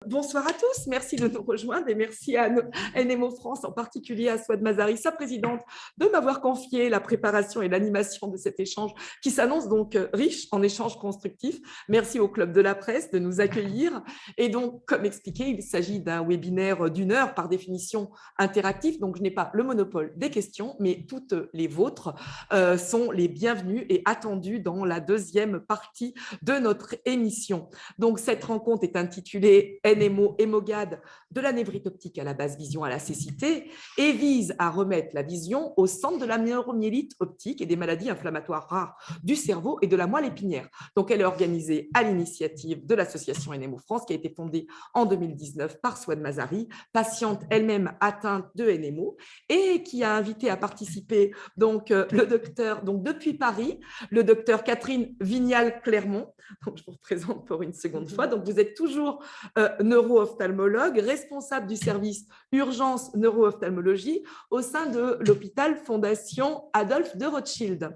Bonsoir à tous, merci de nous rejoindre et merci à NMO France, en particulier à Souad Mazari, sa présidente, de m'avoir confié la préparation et l'animation de cet échange qui s'annonce donc riche en échanges constructifs. Merci au Club de la Presse de nous accueillir. Et donc, comme expliqué, il s'agit d'un webinaire d'1 heure, par définition interactif. Donc, je n'ai pas le monopole des questions, mais toutes les vôtres sont les bienvenues et attendues dans la deuxième partie de notre émission. Donc, cette rencontre est intitulée NMO et MOGAD de la névrite optique à la basse vision à la cécité et vise à remettre la vision au centre de la neuromyélite optique et des maladies inflammatoires rares du cerveau et de la moelle épinière. Donc, elle est organisée à l'initiative de l'association NMO France qui a été fondée en 2019 par Souad Mazari, patiente elle-même atteinte de NMO et qui a invité à participer donc, le docteur, donc depuis Paris, le docteur Catherine Vignal-Clermont. Donc, je vous représente pour une seconde fois. Donc, vous êtes toujours neuro-ophtalmologue, responsable du service urgence neuro-ophtalmologie au sein de l'hôpital Fondation Adolphe de Rothschild.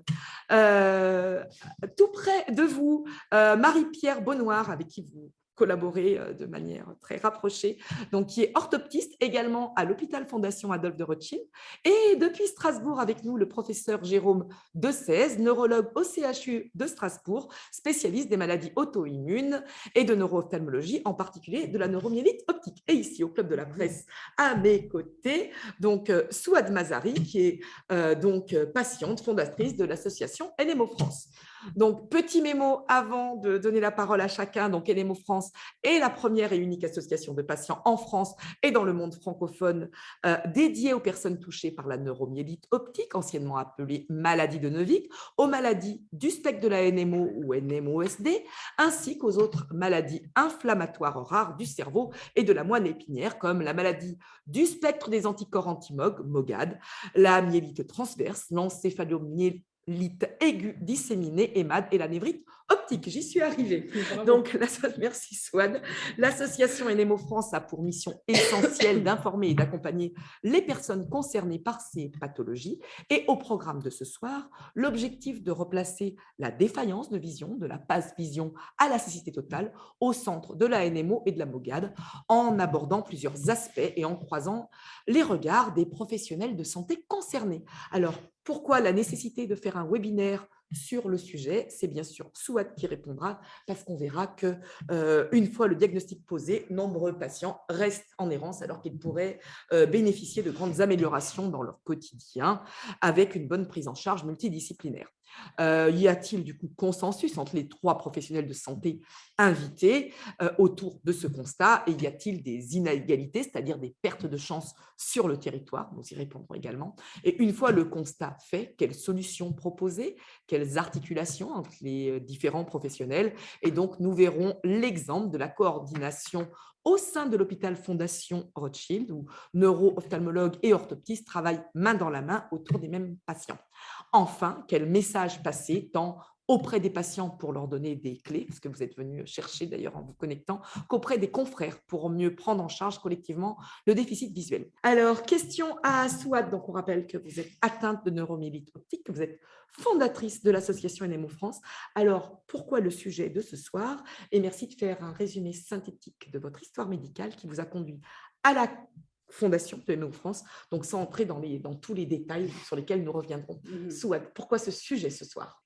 Tout près de vous, Marie-Pierre Bonnoir, avec qui vous collaborer de manière très rapprochée, donc qui est orthoptiste également à l'hôpital Fondation Adolphe de Rothschild. Et depuis Strasbourg, avec nous, le professeur Jérôme Decèze, neurologue au CHU de Strasbourg, spécialiste des maladies auto-immunes et de neuro-ophtalmologie, en particulier de la neuromyélite optique. Et ici, au Club de la Presse, à mes côtés, donc Souad Mazari, qui est donc patiente, fondatrice de l'association NMO France. Donc, petit mémo avant de donner la parole à chacun. Donc, NMO France est la première et unique association de patients en France et dans le monde francophone dédiée aux personnes touchées par la neuromyélite optique, anciennement appelée maladie de Neuvik, aux maladies du spectre de la NMO ou NMOSD, ainsi qu'aux autres maladies inflammatoires rares du cerveau et de la moelle épinière, comme la maladie du spectre des anticorps anti-MOG, MOGAD, la myélite transverse, l'encéphalomyélite aiguë disséminée, EMAD, et la névrite optique. J'y suis arrivée. Donc, merci Souad. L'association NMO France a pour mission essentielle d'informer et d'accompagner les personnes concernées par ces pathologies. Et au programme de ce soir, l'objectif de replacer la défaillance de vision, de la basse vision à la cécité totale, au centre de la NMO et de la MOGAD, en abordant plusieurs aspects et en croisant les regards des professionnels de santé concernés. Alors, pourquoi la nécessité de faire un webinaire sur le sujet? C'est bien sûr Souad qui répondra, parce qu'on verra qu'une fois le diagnostic posé, nombreux patients restent en errance alors qu'ils pourraient bénéficier de grandes améliorations dans leur quotidien avec une bonne prise en charge multidisciplinaire. Y a-t-il du coup consensus entre les 3 professionnels de santé invités autour de ce constat, et y a-t-il des inégalités, c'est-à-dire des pertes de chance sur le territoire? Nous y répondrons également. Et une fois le constat fait, quelles solutions proposer, quelles articulations entre les différents professionnels? Et donc, nous verrons l'exemple de la coordination au sein de l'hôpital Fondation Rothschild, où neuro-ophtalmologues et orthoptistes travaillent main dans la main autour des mêmes patients. Enfin, quel message passer tant auprès des patients pour leur donner des clés, parce que vous êtes venu chercher d'ailleurs en vous connectant, qu'auprès des confrères pour mieux prendre en charge collectivement le déficit visuel. Alors, question à Souad. Donc, on rappelle que vous êtes atteinte de neuromyélite optique, que vous êtes fondatrice de l'association NMO France. Alors, pourquoi le sujet de ce soir? Et merci de faire un résumé synthétique de votre histoire médicale qui vous a conduit à la fondation de NMO France, donc sans entrer dans tous les détails sur lesquels nous reviendrons. Souad, pourquoi ce sujet ce soir?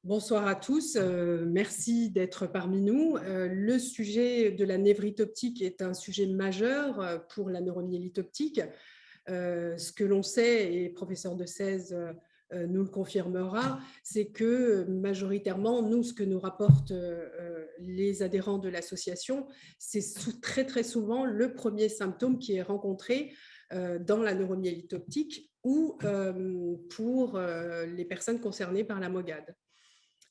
Bonsoir à tous, merci d'être parmi nous. Le sujet de la névrite optique est un sujet majeur pour la neuromyélite optique. Ce que l'on sait, et professeur Decèze nous le confirmera, c'est que majoritairement, nous, ce que nous rapportent les adhérents de l'association, c'est très très souvent le premier symptôme qui est rencontré dans la neuromyélite optique ou pour les personnes concernées par la MOGAD.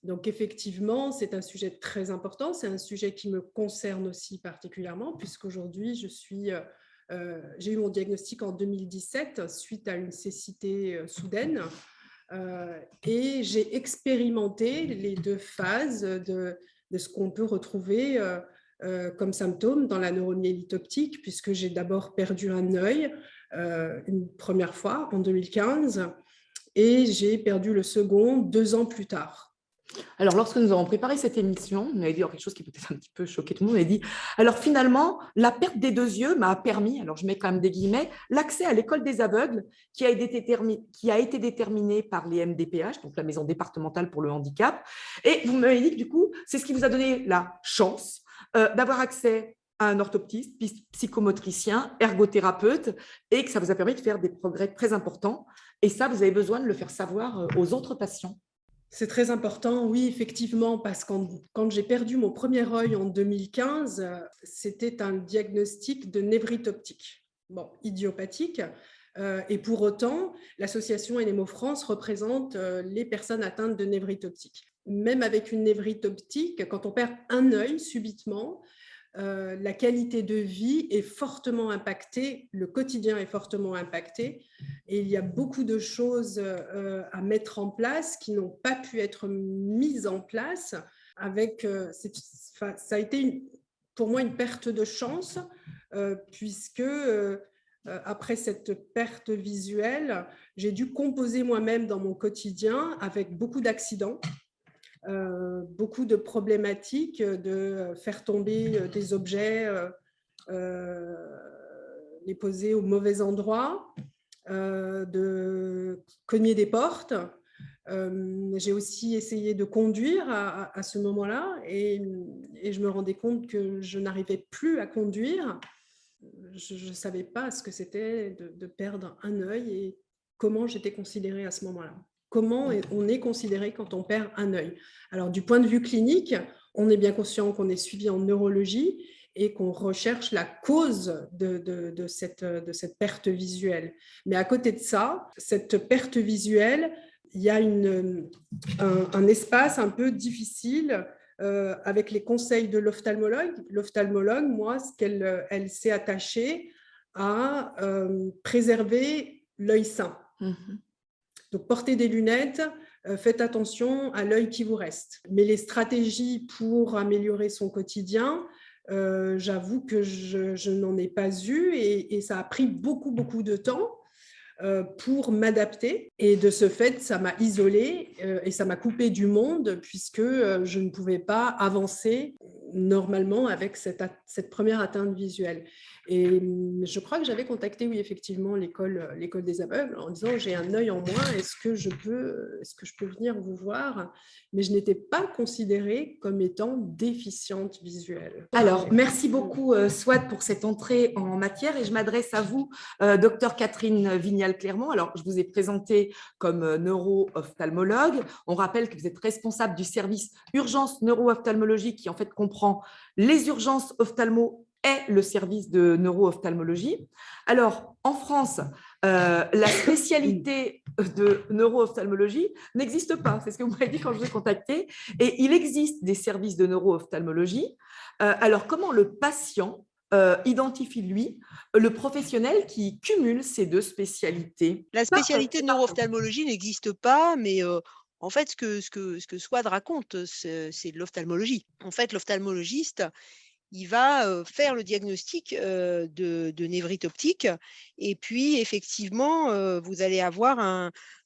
Donc, effectivement, c'est un sujet très important. C'est un sujet qui me concerne aussi particulièrement, puisqu'aujourd'hui, j'ai eu mon diagnostic en 2017 suite à une cécité soudaine. Et j'ai expérimenté les 2 phases de ce qu'on peut retrouver comme symptômes dans la neuromyélite optique, puisque j'ai d'abord perdu un œil une première fois en 2015 et j'ai perdu le second 2 ans plus tard. Alors, lorsque nous avons préparé cette émission, on avait dit quelque chose qui peut-être un petit peu choqué tout le monde. On avait dit, alors finalement, la perte des 2 yeux m'a permis, alors je mets quand même des guillemets, l'accès à l'école des aveugles qui a été déterminée par les MDPH, donc la Maison départementale pour le handicap. Et vous m'avez dit que du coup, c'est ce qui vous a donné la chance d'avoir accès à un orthoptiste, psychomotricien, ergothérapeute, et que ça vous a permis de faire des progrès très importants. Et ça, vous avez besoin de le faire savoir aux autres patients. C'est très important, oui, effectivement, parce que quand j'ai perdu mon premier œil en 2015, c'était un diagnostic de névrite optique, bon, idiopathique. Et pour autant, l'association NMO France représente les personnes atteintes de névrite optique. Même avec une névrite optique, quand on perd un œil subitement, la qualité de vie est fortement impactée, le quotidien est fortement impacté, et il y a beaucoup de choses à mettre en place qui n'ont pas pu être mises en place. Ça a été pour moi une perte de chance, puisque après cette perte visuelle, j'ai dû composer moi-même dans mon quotidien avec beaucoup d'accidents. Beaucoup de problématiques de faire tomber des objets, les poser au mauvais endroit, de cogner des portes. J'ai aussi essayé de conduire à ce moment-là et je me rendais compte que je n'arrivais plus à conduire. Je ne savais pas ce que c'était de perdre un œil et comment j'étais considérée à ce moment-là. Comment on est considéré quand on perd un œil. Alors, du point de vue clinique, on est bien conscient qu'on est suivi en neurologie et qu'on recherche la cause de cette perte visuelle. Mais à côté de ça, cette perte visuelle, il y a un espace un peu difficile avec les conseils de l'ophtalmologue. L'ophtalmologue, moi, elle s'est attachée à préserver l'œil sain. Donc, portez des lunettes, faites attention à l'œil qui vous reste. Mais les stratégies pour améliorer son quotidien, j'avoue que je n'en ai pas eu et ça a pris beaucoup, beaucoup de temps pour m'adapter. Et de ce fait, ça m'a isolée et ça m'a coupée du monde puisque je ne pouvais pas avancer normalement avec cette première atteinte visuelle. Et je crois que j'avais contacté, oui, effectivement, l'école des aveugles en disant j'ai un œil en moins, est-ce que je peux venir vous voir? Mais je n'étais pas considérée comme étant déficiente visuelle. Alors, merci beaucoup, Swad, pour cette entrée en matière et je m'adresse à vous, docteur Catherine Vignal-Clermont. Alors, je vous ai présenté comme neuro-ophtalmologue. On rappelle que vous êtes responsable du service urgence neuro-ophtalmologie qui, en fait, comprend les urgences ophtalmo et le service de neuro-ophtalmologie. Alors, en France, la spécialité de neuro-ophtalmologie n'existe pas. C'est ce que vous m'avez dit quand je vous ai contacté. Et il existe des services de neuro-ophtalmologie. Alors, comment le patient identifie, lui, le professionnel qui cumule ces deux spécialités? La spécialité de neuro-ophtalmologie n'existe pas, mais en fait, ce que Swad raconte, c'est de l'ophtalmologie. En fait, l'ophtalmologiste, il va faire le diagnostic de névrite optique et puis effectivement, vous allez avoir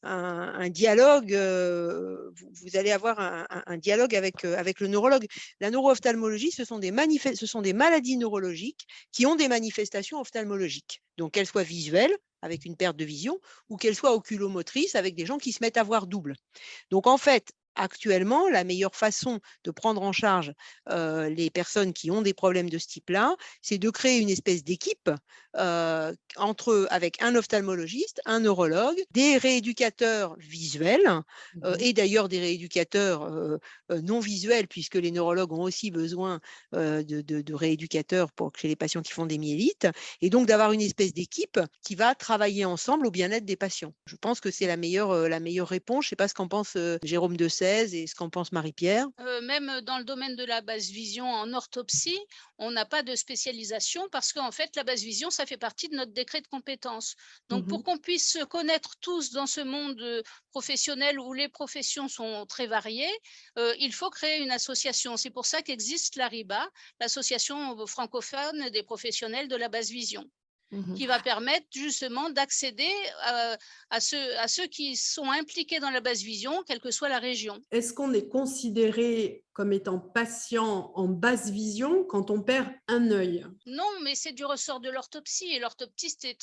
un dialogue, vous allez avoir un dialogue avec le neurologue. La neuro-ophtalmologie, ce sont des maladies neurologiques qui ont des manifestations ophtalmologiques. Donc, qu'elles soient visuelles, avec une perte de vision, ou qu'elles soient oculomotrices, avec des gens qui se mettent à voir double. Donc, en fait, actuellement, la meilleure façon de prendre en charge les personnes qui ont des problèmes de ce type-là, c'est de créer une espèce d'équipe avec un ophtalmologiste, un neurologue, des rééducateurs visuels et d'ailleurs des rééducateurs non visuels, puisque les neurologues ont aussi besoin de rééducateurs chez les patients qui font des myélites, et donc d'avoir une espèce d'équipe qui va travailler ensemble au bien-être des patients. Je pense que c'est la meilleure réponse. Je ne sais pas ce qu'en pense Jérôme de Sèze et ce qu'en pense Marie-Pierre. Même dans le domaine de la basse vision en orthopsie, on n'a pas de spécialisation parce qu'en fait, la basse vision, ça fait partie de notre décret de compétences. Donc, pour qu'on puisse se connaître tous dans ce monde professionnel où les professions sont très variées, il faut créer une association. C'est pour ça qu'existe l'ARIBA, l'association francophone des professionnels de la basse vision. qui va permettre justement d'accéder à ceux qui sont impliqués dans la basse vision, quelle que soit la région. Est-ce qu'on est considéré comme étant patient en basse vision quand on perd un œil? Non, mais c'est du ressort de l'orthoptie et l'orthoptiste est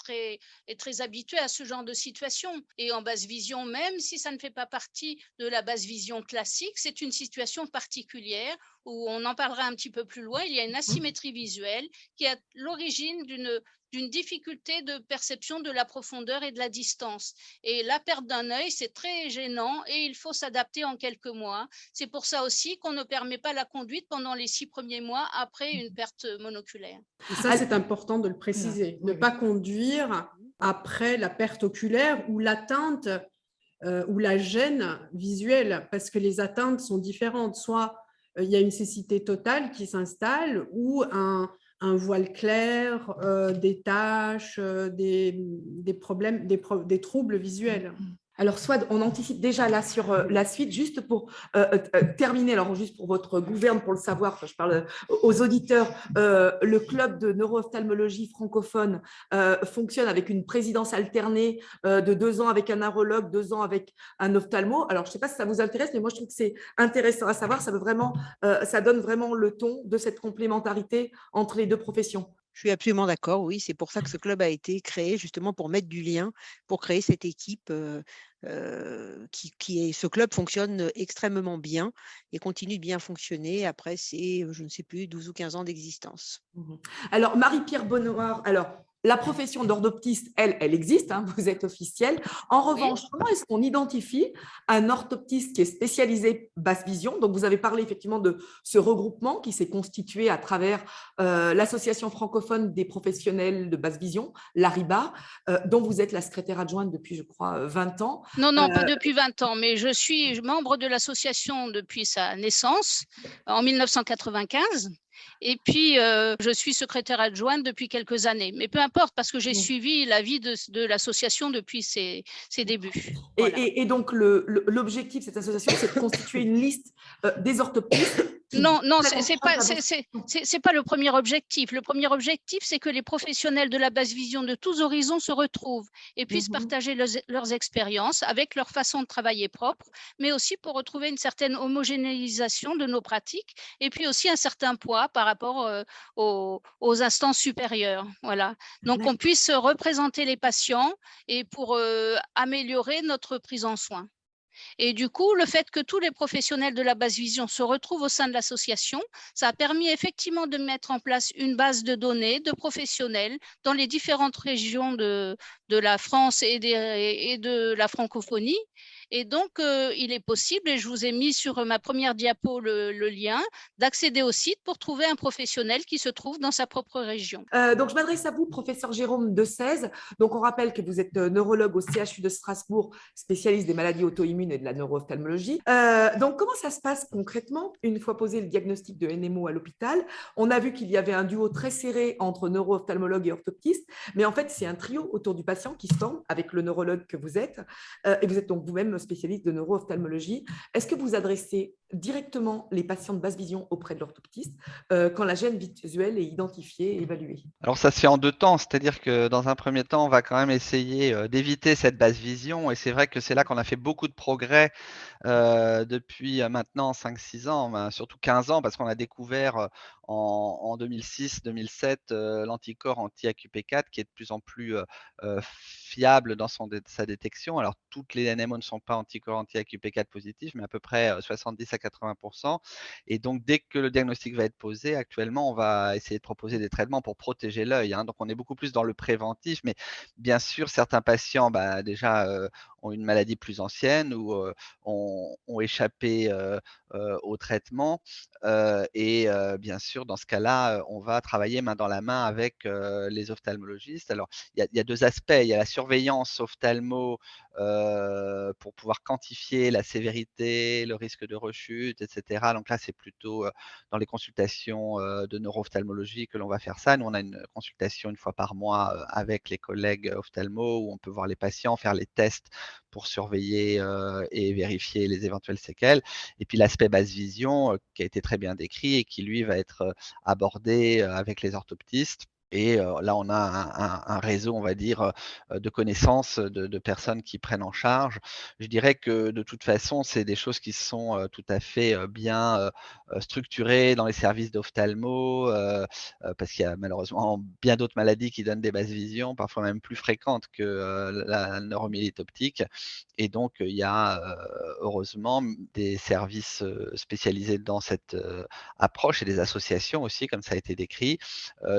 très habitué à ce genre de situation. Et en basse vision, même si ça ne fait pas partie de la basse vision classique, c'est une situation particulière où on en parlera un petit peu plus loin. Il y a une asymétrie visuelle qui est à l'origine d'une difficulté de perception de la profondeur et de la distance. Et la perte d'un œil, c'est très gênant et il faut s'adapter en quelques mois. C'est pour ça aussi qu'on ne permet pas la conduite pendant les 6 premiers mois après une perte monoculaire. Et ça, c'est important de le préciser. Ne pas conduire après la perte oculaire ou l'atteinte ou la gêne visuelle, parce que les atteintes sont différentes. Soit il y a une cécité totale qui s'installe ou un voile clair, des taches, des problèmes, des troubles visuels. Alors, Swad, on anticipe déjà là sur la suite, juste pour terminer, alors juste pour votre gouverne, pour le savoir, enfin, je parle aux auditeurs, le club de neuro-ophtalmologie francophone fonctionne avec une présidence alternée de 2 ans avec un neurologue, 2 ans avec un ophtalmo. Alors, je ne sais pas si ça vous intéresse, mais moi, je trouve que c'est intéressant à savoir, ça donne vraiment le ton de cette complémentarité entre les deux professions. Je suis absolument d'accord, oui, c'est pour ça que ce club a été créé, justement pour mettre du lien, pour créer cette équipe ce club fonctionne extrêmement bien et continue de bien fonctionner après je ne sais plus, 12 ou 15 ans d'existence. Alors, Marie-Pierre Bonnoir, alors, la profession d'orthoptiste, elle existe, hein, vous êtes officielle. En revanche, comment est-ce qu'on identifie un orthoptiste qui est spécialisé basse vision? Donc, vous avez parlé effectivement de ce regroupement qui s'est constitué à travers l'Association francophone des professionnels de basse vision, l'ARIBA, dont vous êtes la secrétaire adjointe depuis, je crois, 20 ans. Non, pas depuis 20 ans, mais je suis membre de l'association depuis sa naissance, en 1995. Et puis, je suis secrétaire adjointe depuis quelques années. Mais peu importe, parce que j'ai suivi la vie de l'association depuis ses débuts. Voilà. Et donc, l'objectif de cette association, c'est de constituer une liste des orthoptistes. Non, c'est pas le premier objectif. Le premier objectif, c'est que les professionnels de la basse vision de tous horizons se retrouvent et puissent partager leurs expériences avec leur façon de travailler propre, mais aussi pour retrouver une certaine homogénéisation de nos pratiques et puis aussi un certain poids par rapport aux instances supérieures. Voilà. Donc, on puisse représenter les patients et pour améliorer notre prise en soin. Et du coup, le fait que tous les professionnels de la basse vision se retrouvent au sein de l'association, ça a permis effectivement de mettre en place une base de données de professionnels dans les différentes régions de la France et de la francophonie. Et donc, il est possible, et je vous ai mis sur ma première diapo le lien, d'accéder au site pour trouver un professionnel qui se trouve dans sa propre région. Donc, je m'adresse à vous, professeur Jérôme Decèze. Donc, on rappelle que vous êtes neurologue au CHU de Strasbourg, spécialiste des maladies auto-immunes et de la neuro-ophtalmologie. Donc, comment ça se passe concrètement une fois posé le diagnostic de NMO à l'hôpital? On a vu qu'il y avait un duo très serré entre neuro-ophtalmologue et orthoptiste, mais en fait, c'est un trio autour du patient qui se forme avec le neurologue que vous êtes. Et vous êtes donc vous-même spécialiste de neuro-ophtalmologie. Est-ce que vous adressez directement les patients de basse vision auprès de l'orthoptiste quand la gêne visuelle est identifiée et évaluée? Alors ça se fait en 2 temps, c'est-à-dire que dans un premier temps, on va quand même essayer d'éviter cette basse vision et c'est vrai que c'est là qu'on a fait beaucoup de progrès depuis maintenant 5-6 ans, surtout 15 ans, parce qu'on a découvert en 2006-2007 l'anticorps anti-AQP4 qui est de plus en plus fiable dans sa détection. Alors toutes les NMO ne sont pas anticorps anti-AQP4 positifs, mais à peu près 70 à 80%. Et donc dès que le diagnostic va être posé, actuellement, on va essayer de proposer des traitements pour protéger l'œil. Donc on est beaucoup plus dans le préventif, mais bien sûr, certains patients déjà ont une maladie plus ancienne ou ont échappé au traitement. Et bien sûr, dans ce cas-là, on va travailler main dans la main avec les ophtalmologistes. Alors, il y a 2 aspects. Il y a la surveillance ophtalmo pour pouvoir quantifier la sévérité, le risque de rechute, etc. Donc là, c'est plutôt dans les consultations de neuro-ophtalmologie que l'on va faire ça. Nous, on a une consultation 1 fois par mois avec les collègues ophtalmo où on peut voir les patients, faire les tests pour surveiller et vérifier les éventuelles séquelles. Et puis l'aspect basse vision qui a été très bien décrit et qui lui va être abordé avec les orthoptistes Et là, on a un réseau, on va dire, de connaissances, de personnes qui prennent en charge. Je dirais que de toute façon, c'est des choses qui sont, tout à fait, bien, structurées dans les services d'ophtalmo, parce qu'il y a malheureusement bien d'autres maladies qui donnent des basses visions, parfois même plus fréquentes que, la neuromyélite optique. Et donc, il y a, heureusement des services, spécialisés dans cette, approche et des associations aussi, comme ça a été décrit.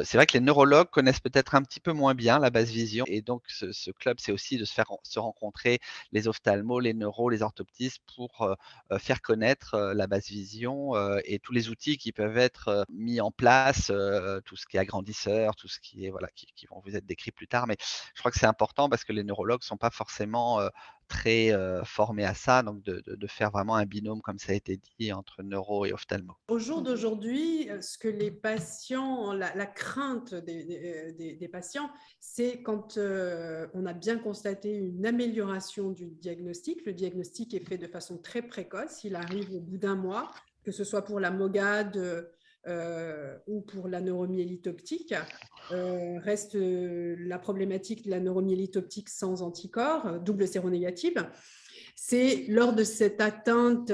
C'est vrai que les neurologues connaissent peut-être un petit peu moins bien la basse vision et donc ce club, c'est aussi de se rencontrer les ophtalmos, les neuros, les orthoptistes pour, faire connaître, la basse vision, et tous les outils qui peuvent être, mis en place, tout ce qui est agrandisseur, tout ce qui est voilà, qui vont vous être décrits plus tard. Mais je crois que c'est important parce que les neurologues sont pas forcément, très, formés à ça, donc de faire vraiment un binôme comme ça a été dit entre neuro et ophtalmo. Au jour d'aujourd'hui, ce que les patients, la crainte des patients, c'est quand on a bien constaté une amélioration du diagnostic. Le diagnostic est fait de façon très précoce, il arrive au bout d'un mois, que ce soit pour la MOGAD ou pour la neuromyélite optique. Reste la problématique de la neuromyélite optique sans anticorps, double séronégative. C'est lors de cette atteinte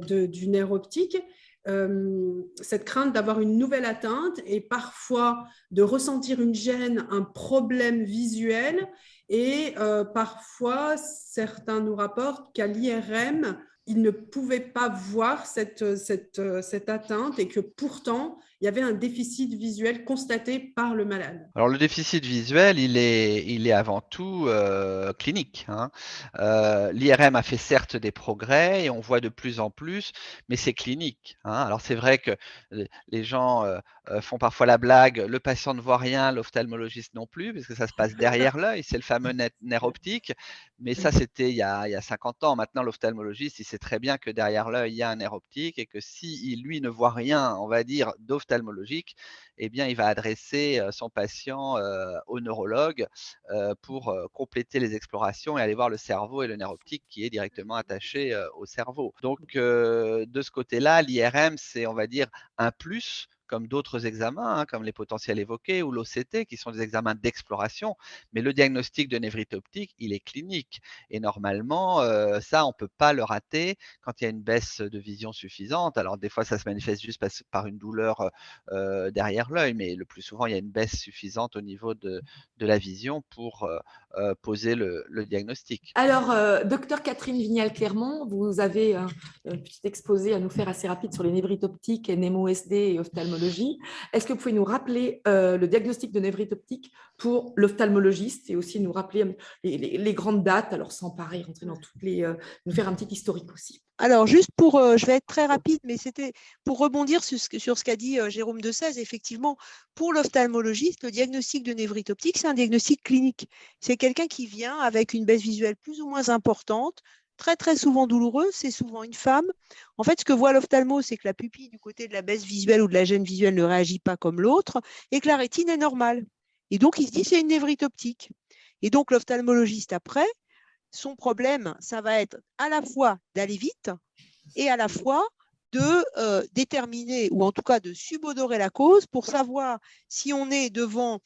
du nerf optique, cette crainte d'avoir une nouvelle atteinte et parfois de ressentir une gêne, un problème visuel. Et parfois, certains nous rapportent qu'à l'IRM, ils ne pouvaient pas voir cette atteinte et que pourtant, il y avait un déficit visuel constaté par le malade. Alors le déficit visuel, il est avant tout, clinique, hein. L'IRM a fait certes des progrès et on voit de plus en plus, mais c'est clinique, hein. Alors c'est vrai que les gens, font parfois la blague: «Le patient ne voit rien, l'ophtalmologiste non plus», parce que ça se passe derrière l'œil, c'est le fameux nerf optique. Mais ça, c'était il y a 50 ans. Maintenant, l'ophtalmologiste, il sait très bien que derrière l'œil, il y a un nerf optique et que si lui ne voit rien, on va dire, d'ophtalmologique, eh bien, il va adresser, son patient, au neurologue, pour, compléter les explorations et aller voir le cerveau et le nerf optique qui est directement attaché, au cerveau. Donc, de ce côté-là, l'IRM, c'est, on va dire, un plus, comme d'autres examens, hein, comme les potentiels évoqués ou l'OCT, qui sont des examens d'exploration. Mais le diagnostic de névrite optique, il est clinique et normalement, ça, on peut pas le rater quand il y a une baisse de vision suffisante. Alors des fois, ça se manifeste juste par une douleur, derrière l'œil, mais le plus souvent, il y a une baisse suffisante au niveau de la vision pour, poser le diagnostic. Alors, docteur Catherine Vignal-Clermont, vous avez un petit exposé à nous faire assez rapide sur les névrites optiques, NMOSD et ophtalmologie. Est-ce que vous pouvez nous rappeler le diagnostic de névrite optique pour l'ophtalmologiste et aussi nous rappeler les grandes dates, alors sans pareil rentrer dans toutes les… nous faire un petit historique aussi. Alors, juste je vais être très rapide, mais c'était pour rebondir sur ce qu'a dit Jérôme Desèze. Effectivement, pour l'ophtalmologiste, le diagnostic de névrite optique, c'est un diagnostic clinique. C'est quelqu'un qui vient avec une baisse visuelle plus ou moins importante, très, très souvent douloureuse, c'est souvent une femme. En fait, ce que voit l'ophtalmo, c'est que la pupille du côté de la baisse visuelle ou de la gêne visuelle ne réagit pas comme l'autre et que la rétine est normale. Et donc, il se dit c'est une névrite optique. Et donc, l'ophtalmologiste, après, son problème, ça va être à la fois d'aller vite et à la fois de déterminer ou en tout cas de subodorer la cause pour savoir si on est devant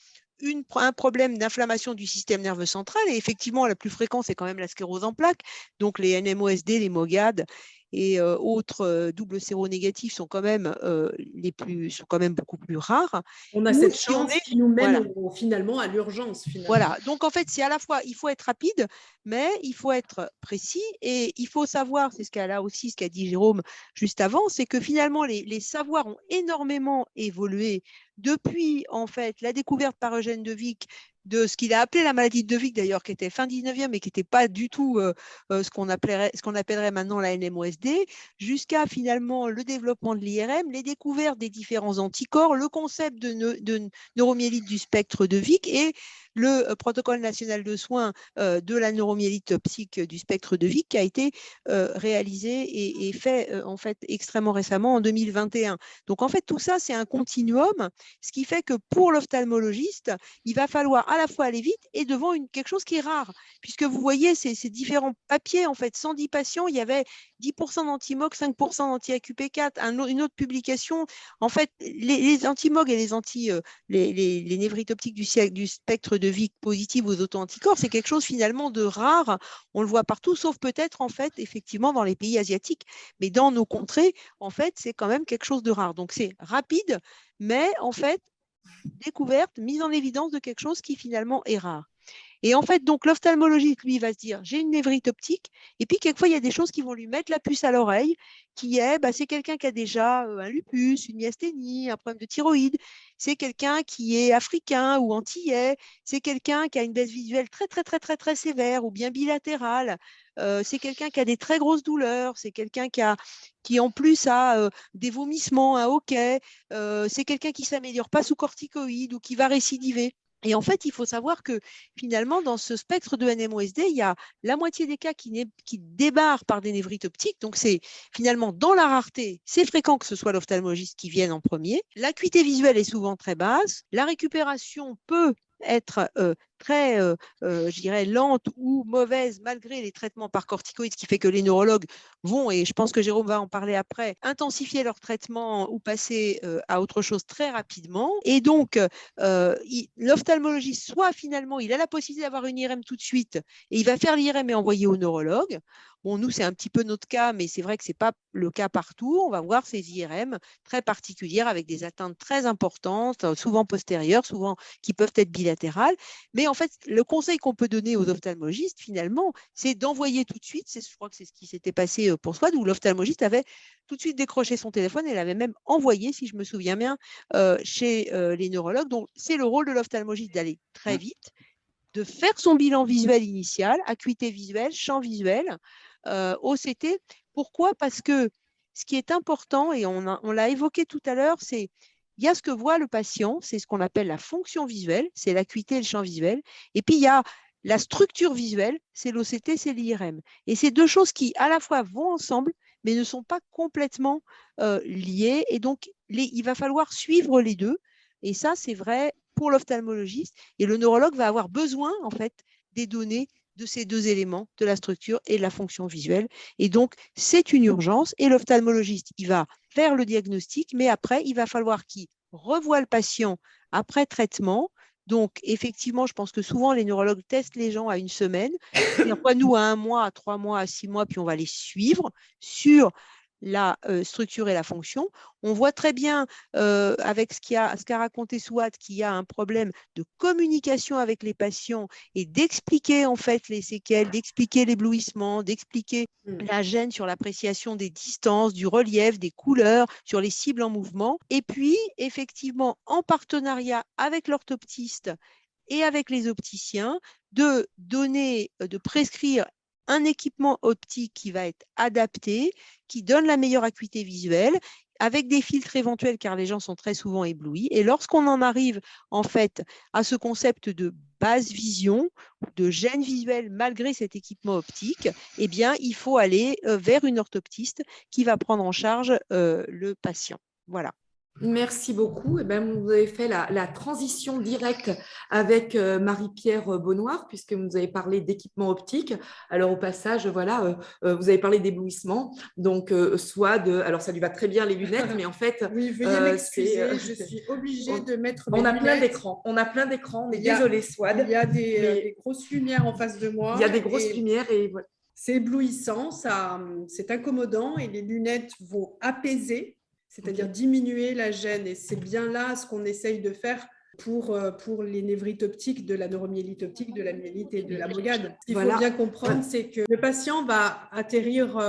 un problème d'inflammation du système nerveux central. Et effectivement, la plus fréquente, c'est quand même la sclérose en plaques. Donc les NMOSD, les MOGAD et autres doubles séronégatifs sont quand même beaucoup plus rares. On a cette chance qui nous mène finalement à l'urgence. Voilà, donc en fait, c'est à la fois, il faut être rapide, mais il faut être précis et il faut savoir, c'est ce qu'a dit Jérôme juste avant, c'est que finalement, les savoirs ont énormément évolué depuis en fait la découverte par Eugène de Vic de ce qu'il a appelé la maladie de De Vic d'ailleurs, qui était fin 19e mais qui n'était pas du tout ce qu'on appellerait maintenant la NMOSD, jusqu'à finalement le développement de l'IRM, les découvertes des différents anticorps, le concept de neuromyélite du spectre de Vic et le protocole national de soins de la neuromyélite optique du spectre de Vic qui a été réalisé et fait en fait extrêmement récemment en 2021. Donc en fait tout ça c'est un continuum, ce qui fait que pour l'ophtalmologiste, il va falloir à la fois aller vite et devant quelque chose qui est rare, puisque vous voyez ces différents papiers, en fait 110 patients, il y avait 10% d'anti-MOG, 5% d'anti-AQP4. Une autre publication, en fait, les anti-MOG et les névrites optiques du spectre de vie positive aux auto-anticorps, c'est quelque chose finalement de rare. On le voit partout, sauf peut-être en fait, effectivement, dans les pays asiatiques. Mais dans nos contrées, en fait, c'est quand même quelque chose de rare. Donc, c'est rapide, mais en fait, découverte, mise en évidence de quelque chose qui finalement est rare. Et en fait, donc l'ophtalmologiste, lui, va se dire, j'ai une névrite optique, et puis quelquefois, il y a des choses qui vont lui mettre la puce à l'oreille, qui est, c'est quelqu'un qui a déjà un lupus, une myasthénie, un problème de thyroïde, c'est quelqu'un qui est africain ou antillais, c'est quelqu'un qui a une baisse visuelle très, très, très, très, très sévère ou bien bilatérale, c'est quelqu'un qui a des très grosses douleurs, c'est quelqu'un qui en plus a des vomissements, un hoquet, c'est quelqu'un qui ne s'améliore pas sous corticoïdes ou qui va récidiver. Et en fait, il faut savoir que finalement, dans ce spectre de NMOSD, il y a la moitié des cas qui débarrent par des névrites optiques. Donc, c'est finalement dans la rareté, c'est fréquent que ce soit l'ophtalmologiste qui vienne en premier. L'acuité visuelle est souvent très basse. La récupération peut être très, je dirais, lente ou mauvaise malgré les traitements par corticoïdes, ce qui fait que les neurologues vont, et je pense que Jérôme va en parler après, intensifier leur traitement ou passer à autre chose très rapidement. Et donc, l'ophtalmologiste, soit finalement, il a la possibilité d'avoir une IRM tout de suite et il va faire l'IRM et envoyer au neurologue. Bon, nous, c'est un petit peu notre cas, mais c'est vrai que ce n'est pas le cas partout. On va voir ces IRM très particulières avec des atteintes très importantes, souvent postérieures, souvent qui peuvent être bilatérales. Mais en fait, le conseil qu'on peut donner aux ophtalmologistes, finalement, c'est d'envoyer tout de suite. Je crois que c'est ce qui s'était passé pour SWAD, où l'ophtalmologiste avait tout de suite décroché son téléphone et l'avait même envoyé, si je me souviens bien, chez les neurologues. Donc, c'est le rôle de l'ophtalmologiste d'aller très vite, de faire son bilan visuel initial, acuité visuelle, champ visuel, OCT. Pourquoi? Parce que ce qui est important, et on l'a évoqué tout à l'heure, c'est il y a ce que voit le patient, c'est ce qu'on appelle la fonction visuelle, c'est l'acuité et le champ visuel. Et puis, il y a la structure visuelle, c'est l'OCT, c'est l'IRM. Et c'est deux choses qui, à la fois, vont ensemble, mais ne sont pas complètement liées. Et donc, il va falloir suivre les deux. Et ça, c'est vrai pour l'ophtalmologiste. Et le neurologue va avoir besoin, en fait, des données de ces deux éléments, de la structure et de la fonction visuelle. Et donc, c'est une urgence. Et l'ophtalmologiste, il va faire le diagnostic, mais après, il va falloir qu'il revoie le patient après traitement. Donc, effectivement, je pense que souvent, les neurologues testent les gens à une semaine. Nous, à 1 mois, à 3 mois, à 6 mois, puis on va les suivre sur la structure et la fonction. On voit très bien avec ce qu'a raconté Souad qu'il y a un problème de communication avec les patients et d'expliquer en fait les séquelles, d'expliquer l'éblouissement, d'expliquer la gêne sur l'appréciation des distances, du relief, des couleurs, sur les cibles en mouvement. Et puis, effectivement, en partenariat avec l'orthoptiste et avec les opticiens, de prescrire un équipement optique qui va être adapté, qui donne la meilleure acuité visuelle, avec des filtres éventuels, car les gens sont très souvent éblouis. Et lorsqu'on en arrive en fait à ce concept de basse vision, de gêne visuelle malgré cet équipement optique, eh bien, il faut aller vers une orthoptiste qui va prendre en charge le patient. Voilà. Merci beaucoup. Eh ben, vous avez fait la transition directe avec Marie-Pierre Beaunoir, puisque vous avez parlé d'équipement optique. Alors, au passage, voilà, vous avez parlé d'éblouissement. Donc, SWAD, alors ça lui va très bien les lunettes, mais en fait… Oui, veuillez m'excuser, je suis obligée de mettre mes lunettes. Plein d'écrans. On a plein d'écrans, on est désolé, SWAD. Il y a des grosses lumières en face de moi. Il y a des grosses lumières et voilà. C'est éblouissant, c'est incommodant et les lunettes vont apaiser, c'est-à-dire diminuer la gêne. Et c'est bien là ce qu'on essaye de faire pour les névrites optiques, de la neuromyélite optique, de la myélite et de la MOGAD. Ce qu'il faut bien comprendre, c'est que le patient va atterrir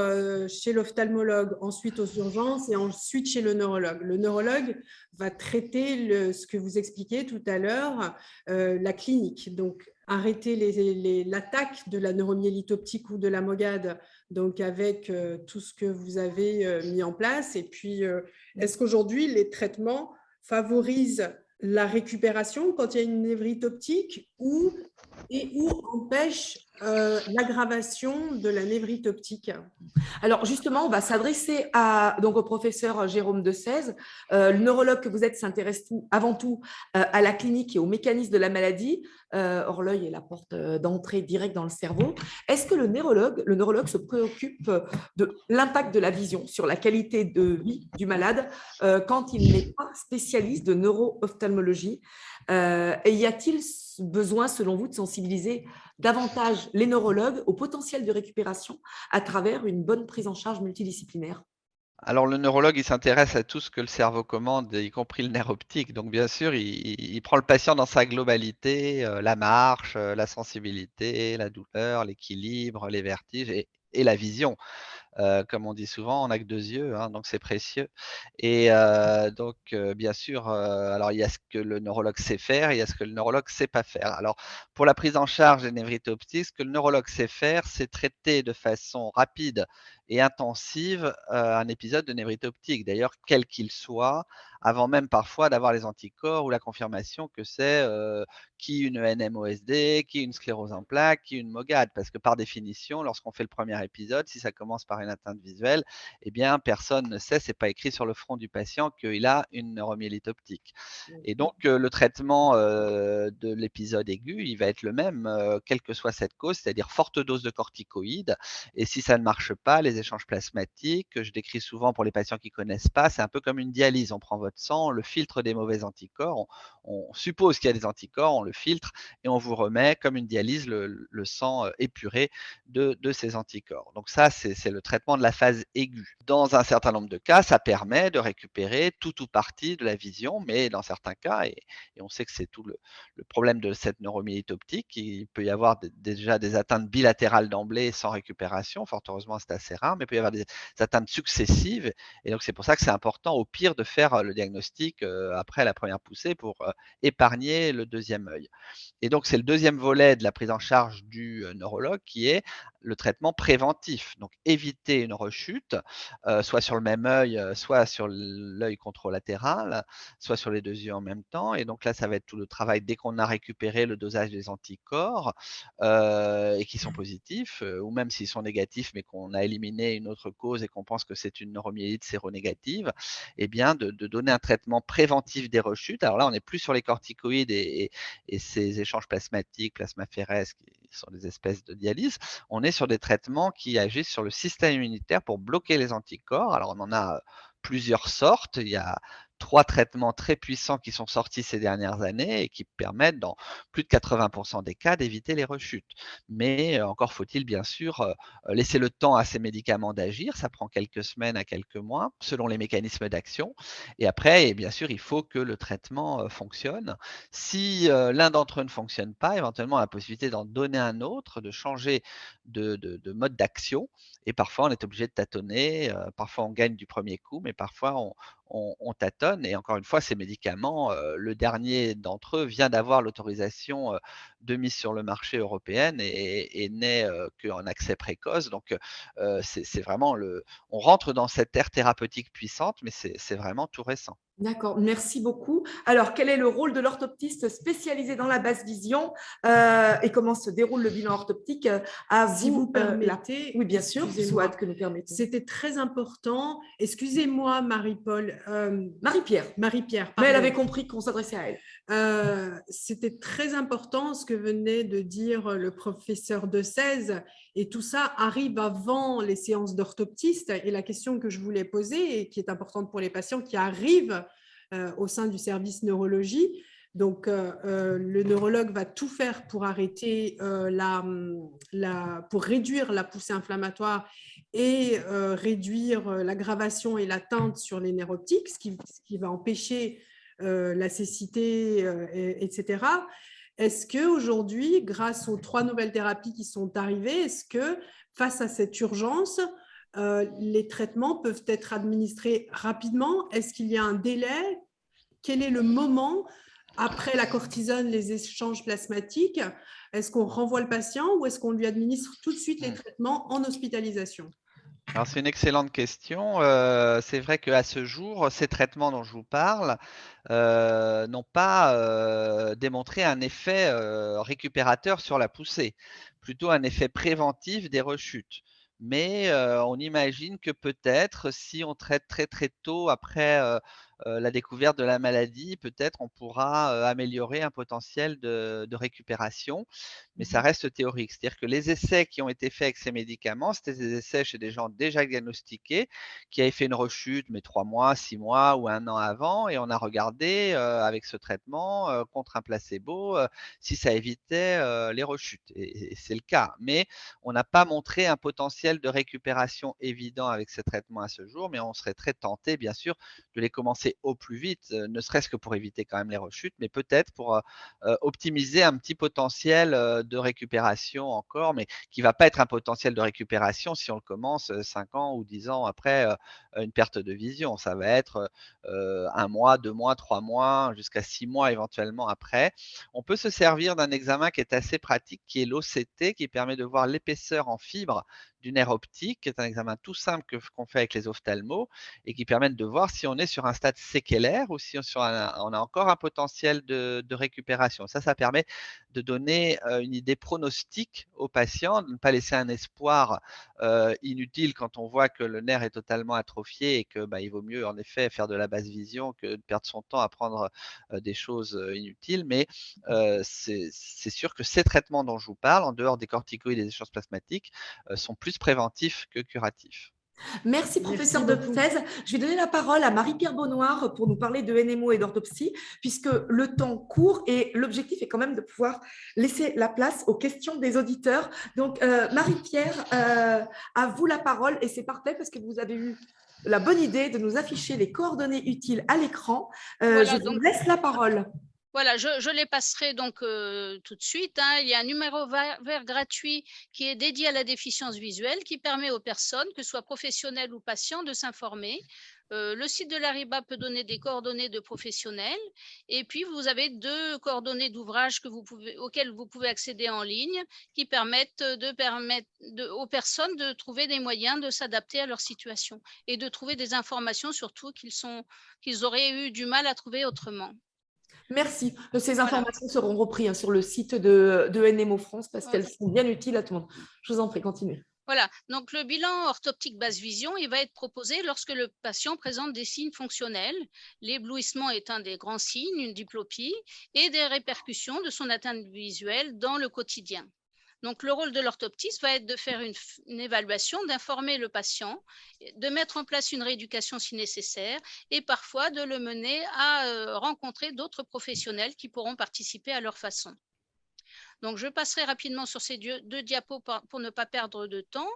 chez l'ophtalmologue, ensuite aux urgences et ensuite chez le neurologue. Le neurologue va traiter ce que vous expliquiez tout à l'heure, la clinique. Donc, arrêter l'attaque de la neuromyélite optique ou de la MOGAD, donc avec tout ce que vous avez mis en place. Et puis, est-ce qu'aujourd'hui, les traitements favorisent la récupération quand il y a une névrite optique où empêche l'aggravation de la névrite optique? Alors justement, on va s'adresser donc au professeur Jérôme Desèze. Le neurologue que vous êtes s'intéresse avant tout à la clinique et aux mécanismes de la maladie. Or, l'œil est la porte d'entrée directe dans le cerveau. Est-ce que le neurologue se préoccupe de l'impact de la vision sur la qualité de vie du malade quand il n'est pas spécialiste de neuro-ophtalmologie? Et y a-t-il besoin, selon vous, de sensibiliser davantage les neurologues au potentiel de récupération à travers une bonne prise en charge multidisciplinaire? Alors le neurologue, il s'intéresse à tout ce que le cerveau commande, y compris le nerf optique. Donc bien sûr, il prend le patient dans sa globalité, la marche, la sensibilité, la douleur, l'équilibre, les vertiges et la vision. Comme on dit souvent, on n'a que 2 yeux, hein, donc c'est précieux. Et donc bien sûr, alors il y a ce que le neurologue sait faire et il y a ce que le neurologue sait pas faire. Alors pour la prise en charge des névrites optiques, ce que le neurologue sait faire, c'est traiter de façon rapide et intensive, un épisode de névrite optique, d'ailleurs quel qu'il soit, avant même parfois d'avoir les anticorps ou la confirmation que c'est, qui une NMOSD, qui une sclérose en plaques, qui une MOGAD. Parce que par définition, lorsqu'on fait le premier épisode, si ça commence par une atteinte visuelle, eh bien personne ne sait, c'est pas écrit sur le front du patient qu'il a une neuromyélite optique. Et donc le traitement, de l'épisode aigu, il va être le même, quelle que soit cette cause, c'est-à-dire forte dose de corticoïdes. Et si ça ne marche pas, les échanges plasmatiques, que je décris souvent pour les patients qui connaissent pas, c'est un peu comme une dialyse. On prend votre sang, on le filtre des mauvais anticorps, on suppose qu'il y a des anticorps, on le filtre et on vous remet comme une dialyse le sang épuré de ces anticorps. Donc ça, c'est le traitement de la phase aiguë. Dans un certain nombre de cas, ça permet de récupérer tout ou partie de la vision, mais dans certains cas, et on sait que c'est tout le problème de cette neuromyélite optique, il peut y avoir déjà des atteintes bilatérales d'emblée sans récupération. Fort heureusement, c'est assez rare, mais il peut y avoir des atteintes successives. Et donc, c'est pour ça que c'est important, au pire, de faire le diagnostic après la première poussée pour épargner le deuxième œil. Et donc, c'est le deuxième volet de la prise en charge du neurologue qui est le traitement préventif. Donc, éviter une rechute, soit sur le même œil, soit sur l'œil contralatéral, soit sur les 2 yeux en même temps. Et donc là, ça va être tout le travail dès qu'on a récupéré le dosage des anticorps et qui sont positifs, ou même s'ils sont négatifs, mais qu'on a éliminé une autre cause et qu'on pense que c'est une neuromyélite séronégative, eh bien de donner un traitement préventif des rechutes. Alors là, on n'est plus sur les corticoïdes et ces échanges plasmatiques, plasmaphéreses, qui sont des espèces de dialyse. On est sur des traitements qui agissent sur le système immunitaire pour bloquer les anticorps. Alors, on en a plusieurs sortes. Il y a 3 traitements très puissants qui sont sortis ces dernières années et qui permettent, dans plus de 80% des cas, d'éviter les rechutes. Mais encore faut-il bien sûr laisser le temps à ces médicaments d'agir. Ça prend quelques semaines à quelques mois, selon les mécanismes d'action. Et après, et bien sûr, il faut que le traitement fonctionne. Si l'un d'entre eux ne fonctionne pas, éventuellement, la possibilité d'en donner un autre, de changer de mode d'action. Et parfois, on est obligé de tâtonner. Parfois, on gagne du premier coup, mais parfois, on tâtonne. Et encore une fois, ces médicaments, le dernier d'entre eux vient d'avoir l'autorisation de mise sur le marché européenne et n'est qu'en accès précoce. Donc, c'est vraiment on rentre dans cette ère thérapeutique puissante, mais c'est vraiment tout récent. D'accord, merci beaucoup. Alors, quel est le rôle de l'orthoptiste spécialisé dans la basse vision et comment se déroule le bilan orthoptique Si vous permettez, oui, bien sûr, soit que nous permettons. C'était très important. Excusez-moi, Marie-Paul. Marie-Pierre. Marie-Pierre, Mais elle pardon. avait compris qu'on s'adressait à elle. C'était très important ce que venait de dire le professeur Desèze, et tout ça arrive avant les séances d'orthoptiste. Et la question que je voulais poser, et qui est importante pour les patients qui arrivent au sein du service neurologie, donc le neurologue va tout faire pour arrêter pour réduire la poussée inflammatoire et réduire l'aggravation et l'atteinte sur les nerfs optiques, ce qui va empêcher la cécité, etc. Est-ce qu'aujourd'hui, grâce aux 3 nouvelles thérapies qui sont arrivées, est-ce que face à cette urgence, les traitements peuvent être administrés rapidement? Est-ce qu'il y a un délai? Quel est le moment après la cortisone, les échanges plasmatiques? Est-ce qu'on renvoie le patient ou est-ce qu'on lui administre tout de suite les traitements en hospitalisation? Alors, c'est une excellente question. C'est vrai qu'à ce jour, ces traitements dont je vous parle, n'ont pas, démontré un effet, récupérateur sur la poussée, plutôt un effet préventif des rechutes. Mais, on imagine que peut-être si on traite très, très tôt après, la découverte de la maladie, peut-être on pourra, améliorer un potentiel de récupération, mais ça Mhm. reste théorique. C'est-à-dire que les essais qui ont été faits avec ces médicaments, c'était des essais chez des gens déjà diagnostiqués, qui avaient fait une rechute, mais 3 mois, 6 mois ou 1 an avant, et on a regardé, avec ce traitement, contre un placebo, si ça évitait, les rechutes, et c'est le cas. Mais on n'a pas montré un potentiel de récupération évident avec ces traitements à ce jour, mais on serait très tenté, bien sûr, de les commencer au plus vite, ne serait-ce que pour éviter quand même les rechutes, mais peut-être pour, optimiser un petit potentiel, de récupération encore, mais qui ne va pas être un potentiel de récupération si on le commence, 5 ans ou 10 ans après, une perte de vision. Ça va être, 1 mois, 2 mois, 3 mois, jusqu'à 6 mois éventuellement après. On peut se servir d'un examen qui est assez pratique, qui est l'OCT, qui permet de voir l'épaisseur en fibres du nerf optique, qui est un examen tout simple qu'on fait avec les ophtalmos et qui permet de voir si on est sur un stade séquelaire ou si on a encore un potentiel de récupération. Ça permet de donner, une idée pronostique aux patients, de ne pas laisser un espoir, inutile quand on voit que le nerf est totalement atrophié et que, bah, il vaut mieux en effet faire de la basse vision que de perdre son temps à prendre, des choses, inutiles. Mais, c'est sûr que ces traitements dont je vous parle, en dehors des corticoïdes et des échanges plasmatiques, sont plus préventifs que curatifs. Merci, Merci professeur de beaucoup. thèse. Je vais donner la parole à Marie-Pierre Bonnoir pour nous parler de NMO et d'orthopsie, puisque le temps court et l'objectif est quand même de pouvoir laisser la place aux questions des auditeurs. Donc, Marie-Pierre, à vous la parole, et c'est parfait parce que vous avez eu la bonne idée de nous afficher les coordonnées utiles à l'écran. Je Voilà, vous donc laisse la parole. voilà, je les passerai donc tout de suite, hein. Il y a un numéro vert gratuit qui est dédié à la déficience visuelle qui permet aux personnes, que ce soit professionnelles ou patients, de s'informer. Le site de l'Ariba peut donner des coordonnées de professionnels et puis vous avez 2 coordonnées d'ouvrages auxquels vous pouvez accéder en ligne qui permettent aux personnes de trouver des moyens de s'adapter à leur situation et de trouver des informations surtout qu'ils auraient eu du mal à trouver autrement. Merci. Ces Voilà. informations seront reprises sur le site de NMO France parce qu'elles OK. sont bien utiles à tout le monde. Je vous en prie, continuez. Voilà, donc le bilan orthoptique basse vision, il va être proposé lorsque le patient présente des signes fonctionnels. L'éblouissement est un des grands signes, une diplopie, et des répercussions de son atteinte visuelle dans le quotidien. Donc le rôle de l'orthoptiste va être de faire une évaluation, d'informer le patient, de mettre en place une rééducation si nécessaire, et parfois de le mener à rencontrer d'autres professionnels qui pourront participer à leur façon. Donc, je passerai rapidement sur ces 2 diapos pour ne pas perdre de temps.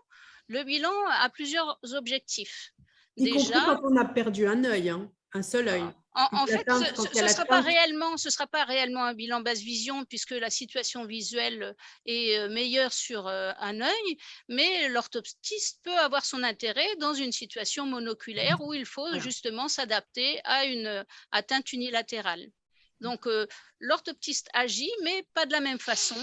Le bilan a plusieurs objectifs. Y compris Déjà, quand on a perdu un œil, hein, un seul œil. en fait, Quand il y ce a ne l'atteinte. sera pas réellement un bilan basse vision puisque la situation visuelle est meilleure sur un œil, mais l'orthoptiste peut avoir son intérêt dans une situation monoculaire où il faut Voilà. justement s'adapter à une atteinte unilatérale. Donc, l'orthoptiste agit, mais pas de la même façon.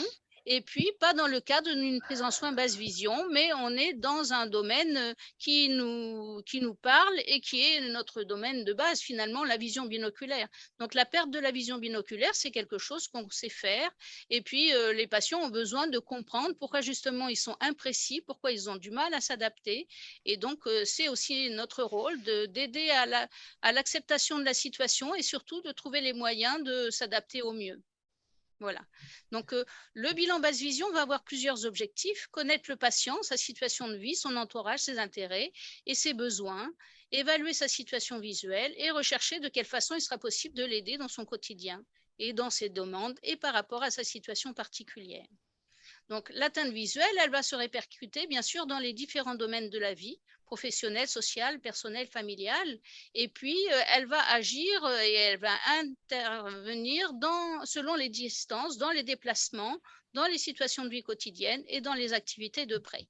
Et puis, pas dans le cadre d'une prise en soin basse vision, mais on est dans un domaine qui nous parle et qui est notre domaine de base, finalement, la vision binoculaire. Donc, la perte de la vision binoculaire, c'est quelque chose qu'on sait faire. Et puis, les patients ont besoin de comprendre pourquoi, justement, ils sont imprécis, pourquoi ils ont du mal à s'adapter. Et donc, c'est aussi notre rôle d'aider à l'acceptation de la situation et surtout de trouver les moyens de s'adapter au mieux. Voilà. Donc, le bilan basse vision va avoir plusieurs objectifs: connaître le patient, sa situation de vie, son entourage, ses intérêts et ses besoins, évaluer sa situation visuelle et rechercher de quelle façon il sera possible de l'aider dans son quotidien et dans ses demandes et par rapport à sa situation particulière. Donc, l'atteinte visuelle, elle va se répercuter, bien sûr, dans les différents domaines de la vie, professionnelle, sociale, personnelle, familiale. Et puis, elle va agir et elle va intervenir selon les distances, dans les déplacements, dans les situations de vie quotidienne et dans les activités de prêt.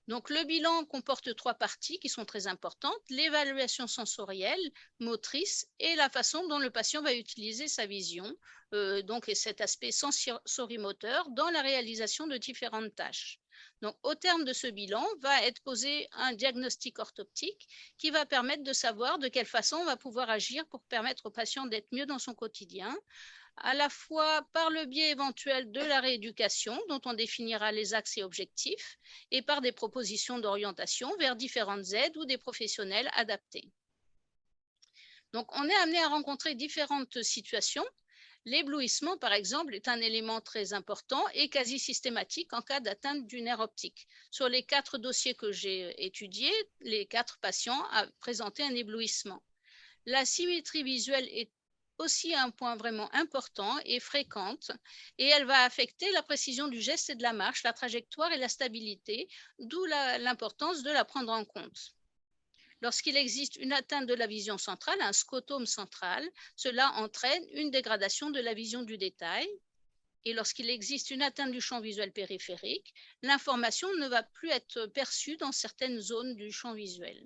Donc, le bilan comporte 3 parties qui sont très importantes: l'évaluation sensorielle, motrice et la façon dont le patient va utiliser sa vision, donc et cet aspect sensorimoteur dans la réalisation de différentes tâches. Donc, au terme de ce bilan, va être posé un diagnostic orthoptique qui va permettre de savoir de quelle façon on va pouvoir agir pour permettre au patient d'être mieux dans son quotidien, à la fois par le biais éventuel de la rééducation, dont on définira les axes et objectifs, et par des propositions d'orientation vers différentes aides ou des professionnels adaptés. Donc, on est amené à rencontrer différentes situations. L'éblouissement, par exemple, est un élément très important et quasi systématique en cas d'atteinte du nerf optique. Sur les 4 dossiers que j'ai étudiés, les 4 patients ont présenté un éblouissement. La symétrie visuelle est aussi un point vraiment important et fréquente, et elle va affecter la précision du geste et de la marche, la trajectoire et la stabilité, d'où l'importance de la prendre en compte. Lorsqu'il existe une atteinte de la vision centrale, un scotome central, cela entraîne une dégradation de la vision du détail. Et lorsqu'il existe une atteinte du champ visuel périphérique, l'information ne va plus être perçue dans certaines zones du champ visuel.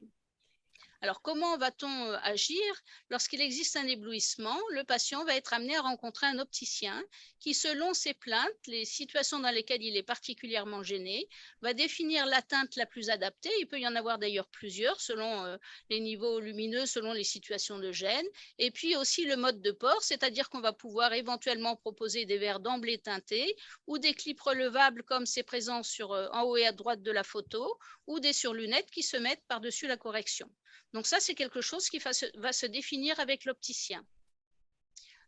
Alors, comment va-t-on agir? Lorsqu'il existe un éblouissement, le patient va être amené à rencontrer un opticien qui, selon ses plaintes, les situations dans lesquelles il est particulièrement gêné, va définir l'atteinte la plus adaptée. Il peut y en avoir d'ailleurs plusieurs, selon les niveaux lumineux, selon les situations de gêne. Et puis aussi le mode de port, c'est-à-dire qu'on va pouvoir éventuellement proposer des verres d'emblée teintés ou des clips relevables comme c'est présent en haut et à droite de la photo, ou des surlunettes qui se mettent par-dessus la correction. Donc ça, c'est quelque chose qui va se définir avec l'opticien.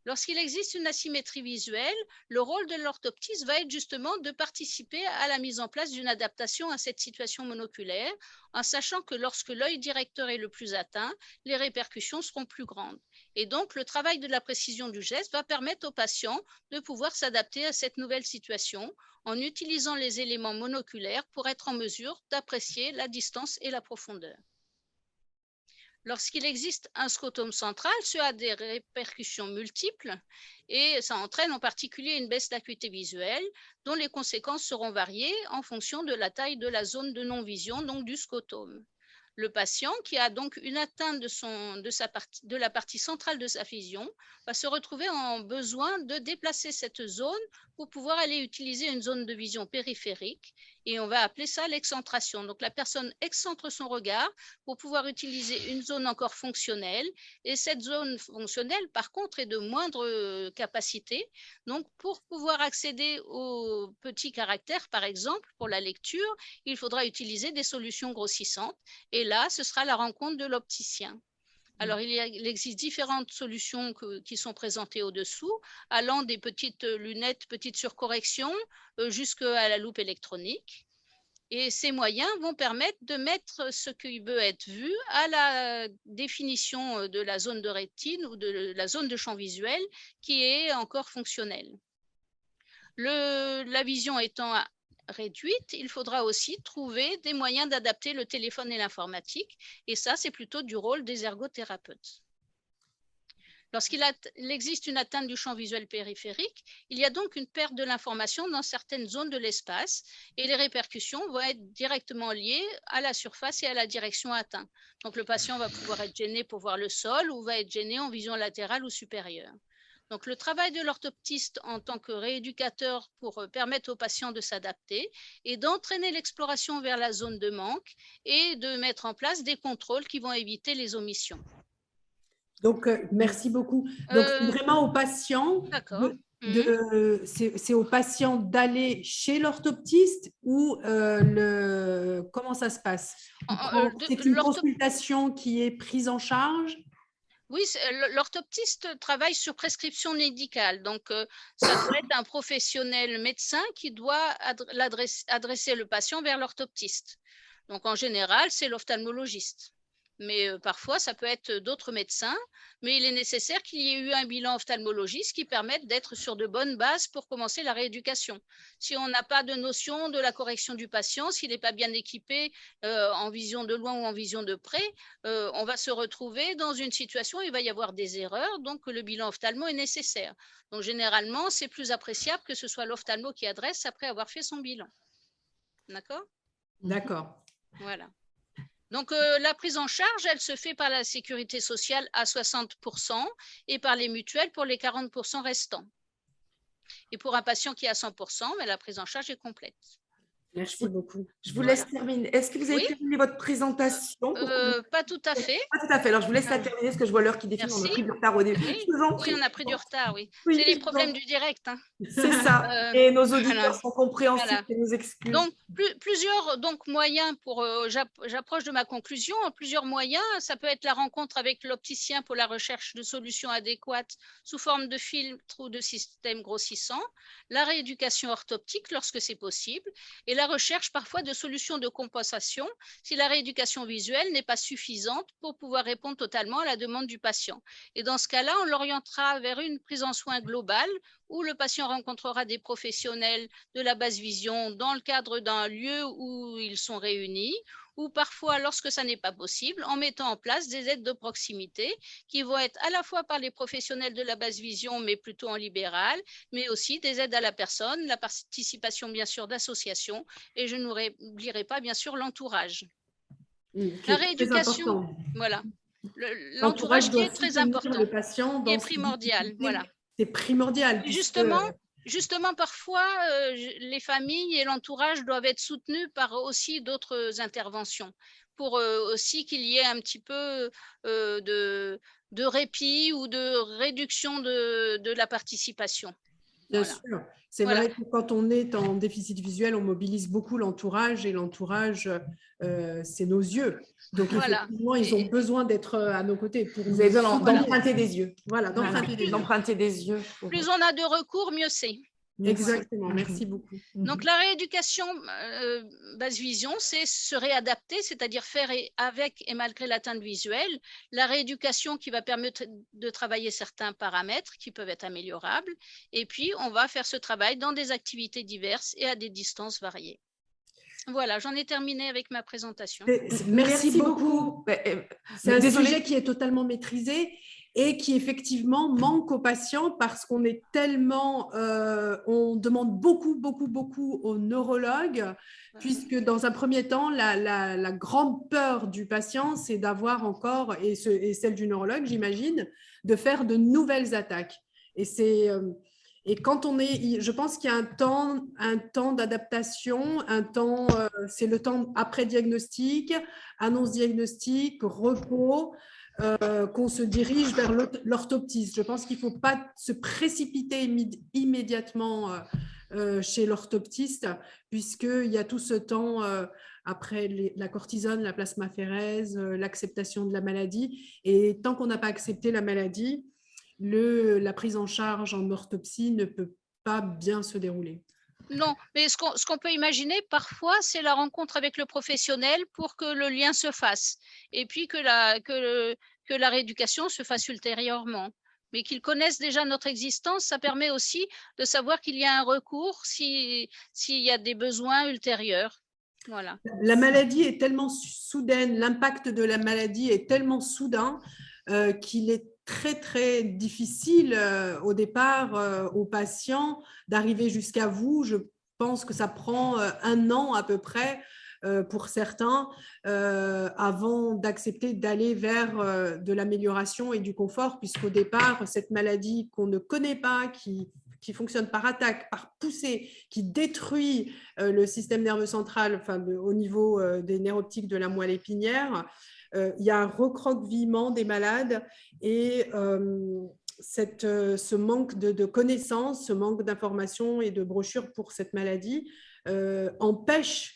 Lorsqu'il existe une asymétrie visuelle, le rôle de l'orthoptiste va être justement de participer à la mise en place d'une adaptation à cette situation monoculaire, en sachant que lorsque l'œil directeur est le plus atteint, les répercussions seront plus grandes. Et donc, le travail de la précision du geste va permettre au patient de pouvoir s'adapter à cette nouvelle situation en utilisant les éléments monoculaires pour être en mesure d'apprécier la distance et la profondeur. Lorsqu'il existe un scotome central, cela a des répercussions multiples et ça entraîne en particulier une baisse d'acuité visuelle dont les conséquences seront variées en fonction de la taille de la zone de non-vision, donc du scotome. Le patient qui a donc une atteinte de la partie centrale de sa vision va se retrouver en besoin de déplacer cette zone pour pouvoir aller utiliser une zone de vision périphérique et on va appeler ça l'excentration. Donc la personne excentre son regard pour pouvoir utiliser une zone encore fonctionnelle et cette zone fonctionnelle par contre est de moindre capacité. Donc pour pouvoir accéder aux petits caractères par exemple pour la lecture, il faudra utiliser des solutions grossissantes et là ce sera la rencontre de l'opticien. Alors, il existe différentes solutions qui sont présentées au-dessous, allant des petites lunettes, petites surcorrections, jusqu'à la loupe électronique. Et ces moyens vont permettre de mettre ce qui veut être vu à la définition de la zone de rétine ou de la zone de champ visuel qui est encore fonctionnelle. La vision étant réduite, il faudra aussi trouver des moyens d'adapter le téléphone et l'informatique, et ça, c'est plutôt du rôle des ergothérapeutes. Lorsqu'il existe une atteinte du champ visuel périphérique, il y a donc une perte de l'information dans certaines zones de l'espace, et les répercussions vont être directement liées à la surface et à la direction atteinte. Donc le patient va pouvoir être gêné pour voir le sol ou va être gêné en vision latérale ou supérieure. Donc, le travail de l'orthoptiste en tant que rééducateur pour permettre aux patients de s'adapter et d'entraîner l'exploration vers la zone de manque et de mettre en place des contrôles qui vont éviter les omissions. Donc, merci beaucoup. Donc, c'est vraiment aux patients. D'accord. C'est aux patients d'aller chez l'orthoptiste ou comment ça se passe? C'est une consultation qui est prise en charge? Oui, l'orthoptiste travaille sur prescription médicale. Donc, ça doit être un professionnel médecin qui doit adresser le patient vers l'orthoptiste. Donc, en général, c'est l'ophtalmologiste. Mais parfois, ça peut être d'autres médecins. Mais il est nécessaire qu'il y ait eu un bilan ophtalmologiste qui permette d'être sur de bonnes bases pour commencer la rééducation. Si on n'a pas de notion de la correction du patient, s'il n'est pas bien équipé en vision de loin ou en vision de près, on va se retrouver dans une situation où il va y avoir des erreurs, donc le bilan ophtalmo est nécessaire. Donc généralement, c'est plus appréciable que ce soit l'ophtalmo qui adresse après avoir fait son bilan. D'accord? D'accord. Voilà. Donc, la prise en charge, elle se fait par la sécurité sociale à 60% et par les mutuelles pour les 40% restants. Et pour un patient qui est à 100%, mais la prise en charge est complète. Merci beaucoup. Je vous laisse terminer. Est-ce que vous avez terminé votre présentation? Pas tout à fait. Pas tout à fait. Alors, je vous laisse la terminer parce que je vois l'heure qui défile. On a pris du retard au début. Oui, on a pris du retard, oui. C'est les problèmes du direct. Hein. C'est ça. Et nos auditeurs sont compréhensifs et nous excusent. Donc, plusieurs moyens pour… j'approche de ma conclusion. Plusieurs moyens. Ça peut être la rencontre avec l'opticien pour la recherche de solutions adéquates sous forme de filtre ou de système grossissant. La rééducation orthoptique lorsque c'est possible. Et la recherche parfois de solutions de compensation si la rééducation visuelle n'est pas suffisante pour pouvoir répondre totalement à la demande du patient. Et dans ce cas-là, on l'orientera vers une prise en soin globale où le patient rencontrera des professionnels de la basse vision dans le cadre d'un lieu où ils sont réunis, ou parfois, lorsque ça n'est pas possible, en mettant en place des aides de proximité qui vont être à la fois par les professionnels de la basse vision, mais plutôt en libéral, mais aussi des aides à la personne, la participation bien sûr d'associations, et je n'oublierai pas bien sûr l'entourage. La rééducation, voilà. L'entourage qui est très important, le patient qui est primordial, voilà. C'est primordial. Justement, parfois, les familles et l'entourage doivent être soutenus par aussi d'autres interventions pour aussi qu'il y ait un petit peu de répit ou de réduction de la participation. Bien sûr. C'est vrai que quand on est en déficit visuel, on mobilise beaucoup l'entourage et l'entourage, c'est nos yeux. Donc, effectivement, ils ont besoin d'être à nos côtés pour nous d'emprunter des yeux. Voilà, d'emprunter des yeux. Plus on a de recours, mieux c'est. Exactement, merci beaucoup. Donc, la rééducation basse vision, c'est se réadapter, c'est-à-dire faire avec et malgré l'atteinte visuelle, la rééducation qui va permettre de travailler certains paramètres qui peuvent être améliorables, et puis on va faire ce travail dans des activités diverses et à des distances variées. Voilà, j'en ai terminé avec ma présentation. Merci beaucoup. C'est un sujet qui est totalement maîtrisé et qui effectivement manque aux patients parce qu'on est tellement, on demande beaucoup aux neurologues, puisque dans un premier temps, la grande peur du patient, c'est d'avoir encore, et celle du neurologue, j'imagine, de faire de nouvelles attaques. Et quand on est, je pense qu'il y a un temps d'adaptation, c'est le temps après diagnostic, annonce diagnostic, repos, qu'on se dirige vers l'orthoptiste. Je pense qu'il ne faut pas se précipiter immédiatement chez l'orthoptiste, puisqu'il y a tout ce temps après la cortisone, la plasmaphéreuse, l'acceptation de la maladie. Et tant qu'on n'a pas accepté la maladie, la prise en charge en orthopsie ne peut pas bien se dérouler. Non, mais ce qu'on peut imaginer parfois, c'est la rencontre avec le professionnel pour que le lien se fasse et puis que la rééducation se fasse ultérieurement. Mais qu'ils connaissent déjà notre existence, ça permet aussi de savoir qu'il y a un recours s'il y a des besoins ultérieurs. Voilà. La maladie est tellement soudaine, l'impact de la maladie est tellement soudain qu'il est très, très difficile au départ aux patients d'arriver jusqu'à vous. Je pense que ça prend 1 an à peu près pour certains avant d'accepter d'aller vers de l'amélioration et du confort, puisqu'au départ, cette maladie qu'on ne connaît pas, qui fonctionne par attaque, par poussée, qui détruit le système nerveux central, au niveau des nerfs optiques de la moelle épinière, il y a un recroquevillement des malades et ce manque de connaissances, ce manque d'informations et de brochures pour cette maladie empêche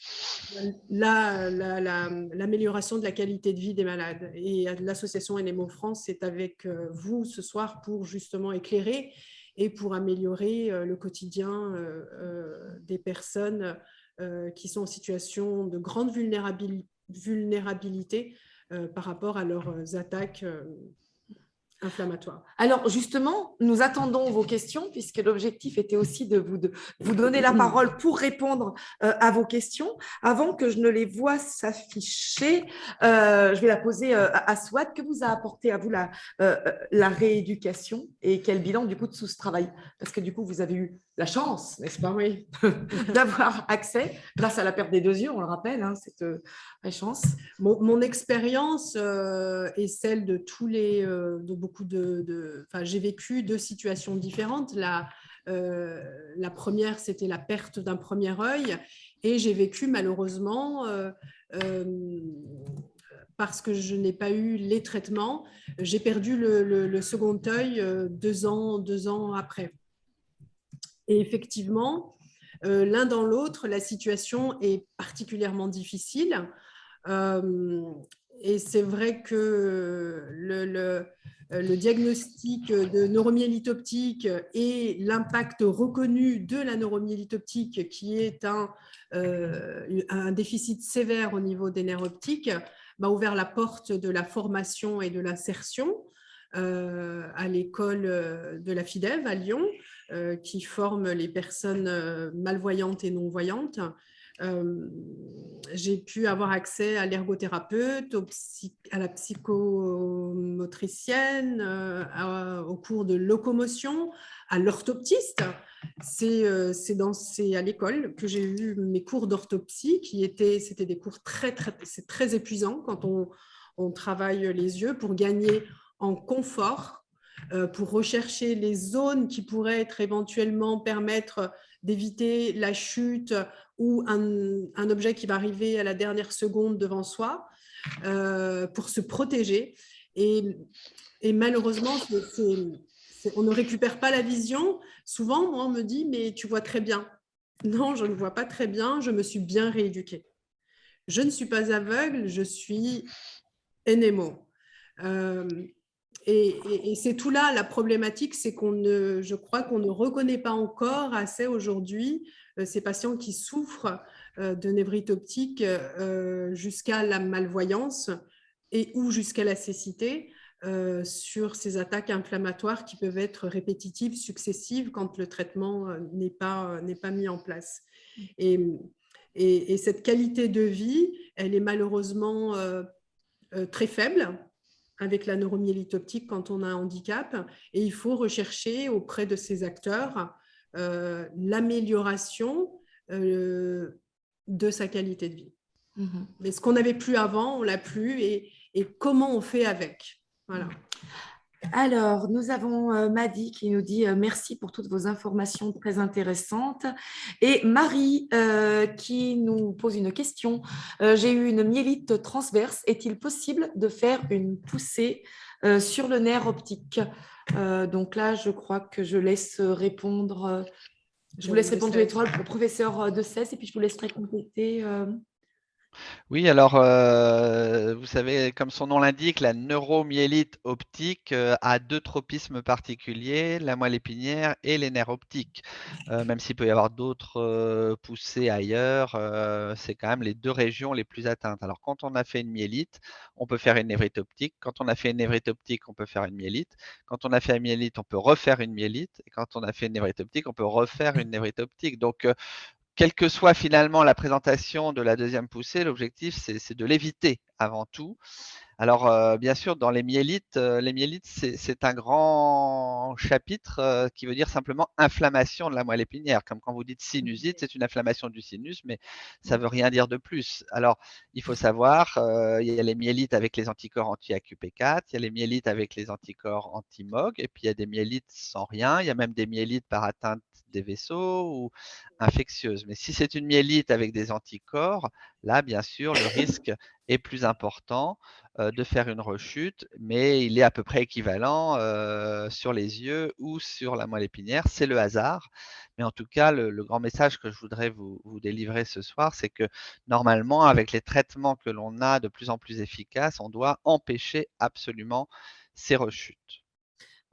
l'amélioration de la qualité de vie des malades. Et l'association NMO France est avec vous ce soir pour justement éclairer et pour améliorer le quotidien des personnes qui sont en situation de grande vulnérabilité par rapport à leurs attaques inflammatoires. Alors justement, nous attendons vos questions puisque l'objectif était aussi de vous donner la parole pour répondre à vos questions. Avant que je ne les vois s'afficher, je vais la poser à Swat. Que vous a apporté à vous la rééducation et quel bilan du coup de tout ce travail? Parce que du coup, vous avez eu la chance, n'est-ce pas, oui, d'avoir accès grâce à la perte des 2 yeux, on le rappelle, hein, cette chance. Mon expérience est celle de j'ai vécu 2 situations différentes. La première, c'était la perte d'un premier œil Et j'ai vécu malheureusement, parce que je n'ai pas eu les traitements, j'ai perdu le second œil 2 ans après. Et effectivement, l'un dans l'autre, la situation est particulièrement difficile. Et c'est vrai que le diagnostic de neuromyélite optique et l'impact reconnu de la neuromyélite optique, qui est un déficit sévère au niveau des nerfs optiques, m'a ouvert la porte de la formation et de l'insertion à l'école de la FIDEV à Lyon, qui forme les personnes malvoyantes et non-voyantes. J'ai pu avoir accès à l'ergothérapeute, à la psychomotricienne, au cours de locomotion, à l'orthoptiste. C'est à l'école que j'ai eu mes cours d'orthopsie, c'était des cours c'est très épuisant quand on travaille les yeux pour gagner en confort, pour rechercher les zones qui pourraient être éventuellement permettre d'éviter la chute ou un objet qui va arriver à la dernière seconde devant soi, pour se protéger. Et malheureusement, on ne récupère pas la vision. Souvent, moi, on me dit, mais tu vois très bien. Non, je ne vois pas très bien, je me suis bien rééduquée. Je ne suis pas aveugle, je suis NMO. Et c'est tout là la problématique, c'est je crois qu'on ne reconnaît pas encore assez aujourd'hui ces patients qui souffrent de névrite optique jusqu'à la malvoyance ou jusqu'à la cécité, sur ces attaques inflammatoires qui peuvent être répétitives, successives, quand le traitement n'est pas mis en place. Et cette qualité de vie, elle est malheureusement très faible avec la neuromyélite optique quand on a un handicap, et il faut rechercher auprès de ces acteurs l'amélioration de sa qualité de vie. Mais ce qu'on n'avait plus avant, on l'a plus, et comment on fait avec. Voilà. Alors, nous avons Madi qui nous dit merci pour toutes vos informations très intéressantes. Et Marie qui nous pose une question. J'ai eu une myélite transverse. Est-il possible de faire une poussée sur le nerf optique? Donc là, je crois que je laisse répondre. Je vous laisse répondre tous les trois, le professeur de Cesse, et puis je vous laisserai compléter. Oui, alors, vous savez, comme son nom l'indique, la neuromyélite optique a deux tropismes particuliers, la moelle épinière et les nerfs optiques. Même s'il peut y avoir d'autres poussées ailleurs, c'est quand même les deux régions les plus atteintes. Alors, quand on a fait une myélite, on peut faire une névrite optique. Quand on a fait une névrite optique, on peut faire une myélite. Quand on a fait une myélite, on peut refaire une myélite. Et quand on a fait une névrite optique, on peut refaire une névrite optique. Donc, quelle que soit finalement la présentation de la deuxième poussée, l'objectif, c'est de l'éviter avant tout. Alors, bien sûr, dans les myélites, c'est un grand chapitre qui veut dire simplement inflammation de la moelle épinière. Comme quand vous dites sinusite, c'est une inflammation du sinus, mais ça ne veut rien dire de plus. Alors, il faut savoir, il y a les myélites avec les anticorps anti-AQP4, il y a les myélites avec les anticorps anti-MOG, et puis il y a des myélites sans rien. Il y a même des myélites par atteinte des vaisseaux ou infectieuses. Mais si c'est une myélite avec des anticorps, là, bien sûr, le risque est plus important de faire une rechute, mais il est à peu près équivalent sur les yeux ou sur la moelle épinière. C'est le hasard. Mais en tout cas, le grand message que je voudrais vous délivrer ce soir, c'est que normalement, avec les traitements que l'on a de plus en plus efficaces, on doit empêcher absolument ces rechutes.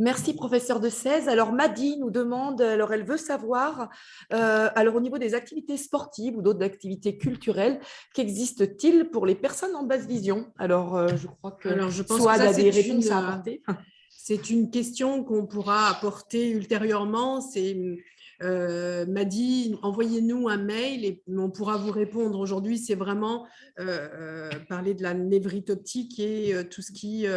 Merci, professeur de Cèze. Alors, Madi nous demande, alors elle veut savoir, alors au niveau des activités sportives ou d'autres activités culturelles, qu'existe-t-il pour les personnes en basse vision? Alors, je crois que Souad a des réponses à apporter. C'est une question qu'on pourra apporter ultérieurement. Madi, envoyez-nous un mail et on pourra vous répondre. Aujourd'hui, c'est vraiment parler de la névrite optique et tout ce qui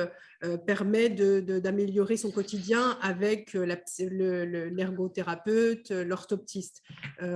permet d'améliorer son quotidien avec l'ergothérapeute, l'orthoptiste.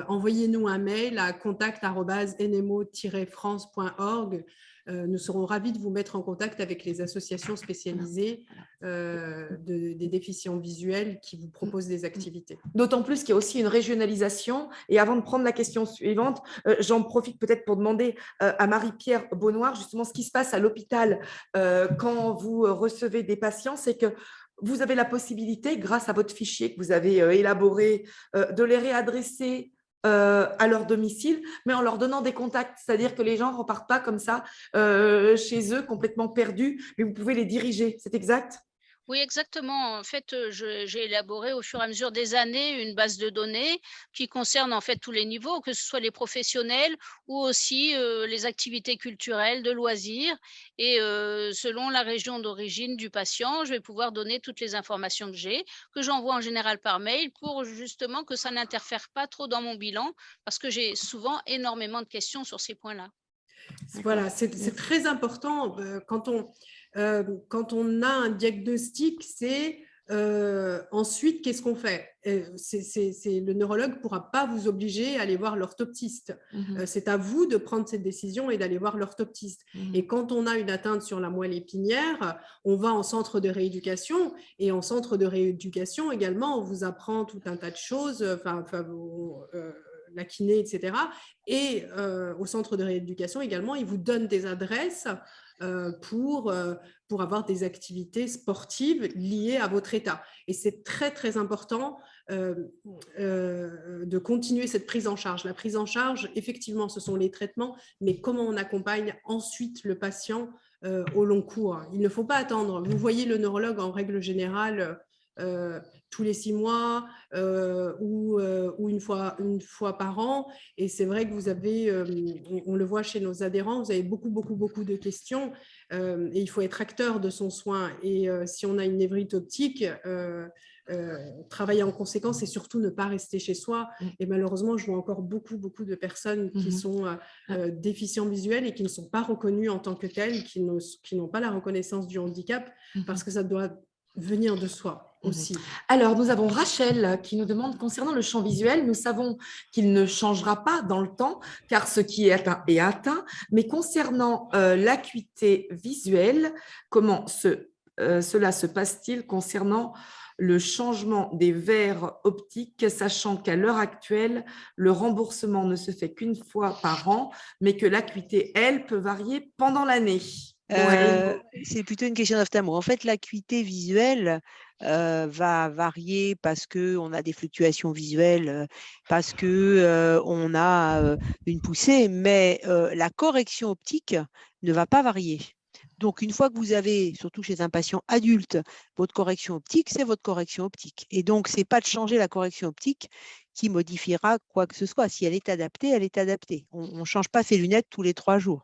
Envoyez-nous un mail à contact@nmo-france.org. nous serons ravis de vous mettre en contact avec les associations spécialisées des déficients visuels qui vous proposent des activités. D'autant plus qu'il y a aussi une régionalisation. Et avant de prendre la question suivante, j'en profite peut-être pour demander à Marie-Pierre Beaunoir justement ce qui se passe à l'hôpital quand vous recevez des patients, c'est que vous avez la possibilité, grâce à votre fichier que vous avez élaboré, de les réadresser à leur domicile, mais en leur donnant des contacts, c'est-à-dire que les gens ne repartent pas comme ça chez eux, complètement perdus, mais vous pouvez les diriger, c'est exact ? Oui, exactement. En fait, j'ai élaboré au fur et à mesure des années une base de données qui concerne en fait tous les niveaux, que ce soit les professionnels ou aussi les activités culturelles, de loisirs. Et selon la région d'origine du patient, je vais pouvoir donner toutes les informations que j'envoie en général par mail pour justement que ça n'interfère pas trop dans mon bilan, parce que j'ai souvent énormément de questions sur ces points-là. Voilà, c'est très important quand on a un diagnostic, c'est ensuite qu'est-ce qu'on fait. Le neurologue ne pourra pas vous obliger à aller voir l'orthoptiste. C'est à vous de prendre cette décision et d'aller voir l'orthoptiste. Et quand on a une atteinte sur la moelle épinière, on va en centre de rééducation, et en centre de rééducation également, on vous apprend tout un tas de choses, la kiné, etc. Et au centre de rééducation également, ils vous donnent des adresses pour avoir des activités sportives liées à votre état. Et c'est très, très important de continuer cette prise en charge. La prise en charge, effectivement, ce sont les traitements, mais comment on accompagne ensuite le patient au long cours. Il ne faut pas attendre. Vous voyez le neurologue, en règle générale, tous les 6 mois ou une fois par an. Et c'est vrai que vous avez, on le voit chez nos adhérents, vous avez beaucoup de questions et il faut être acteur de son soin. Et si on a une névrite optique, travailler en conséquence et surtout ne pas rester chez soi. Et malheureusement, je vois encore beaucoup de personnes qui sont déficients visuels et qui ne sont pas reconnus en tant que tels, qui n'ont pas la reconnaissance du handicap, parce que ça doit venir de soi aussi. Alors, nous avons Rachel qui nous demande concernant le champ visuel, nous savons qu'il ne changera pas dans le temps car ce qui est atteint, mais concernant l'acuité visuelle, comment cela se passe-t-il concernant le changement des verres optiques, sachant qu'à l'heure actuelle, le remboursement ne se fait qu'une fois par an, mais que l'acuité, elle, peut varier pendant l'année. C'est plutôt une question d'ophtalmo. En fait, l'acuité visuelle va varier parce qu'on a des fluctuations visuelles, parce qu'on a une poussée, mais la correction optique ne va pas varier. Donc, une fois que vous avez, surtout chez un patient adulte, votre correction optique, c'est votre correction optique. Et donc, ce n'est pas de changer la correction optique qui modifiera quoi que ce soit. Si elle est adaptée, elle est adaptée. On ne change pas ses lunettes tous les 3 jours.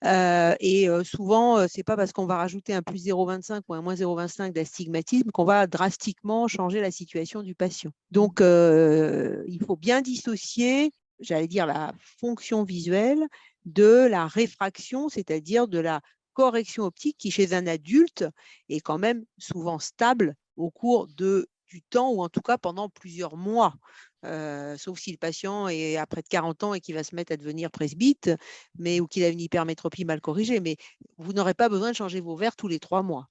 Souvent, ce n'est pas parce qu'on va rajouter un plus 0,25 ou un moins 0,25 d'astigmatisme qu'on va drastiquement changer la situation du patient. Donc, il faut bien dissocier, j'allais dire, la fonction visuelle de la réfraction, c'est-à-dire de la correction optique qui, chez un adulte, est quand même souvent stable au cours du temps, ou en tout cas pendant plusieurs mois. Sauf si le patient est à près de 40 ans et qu'il va se mettre à devenir presbyte, ou qu'il a une hypermétropie mal corrigée. Mais vous n'aurez pas besoin de changer vos verres tous les 3 mois.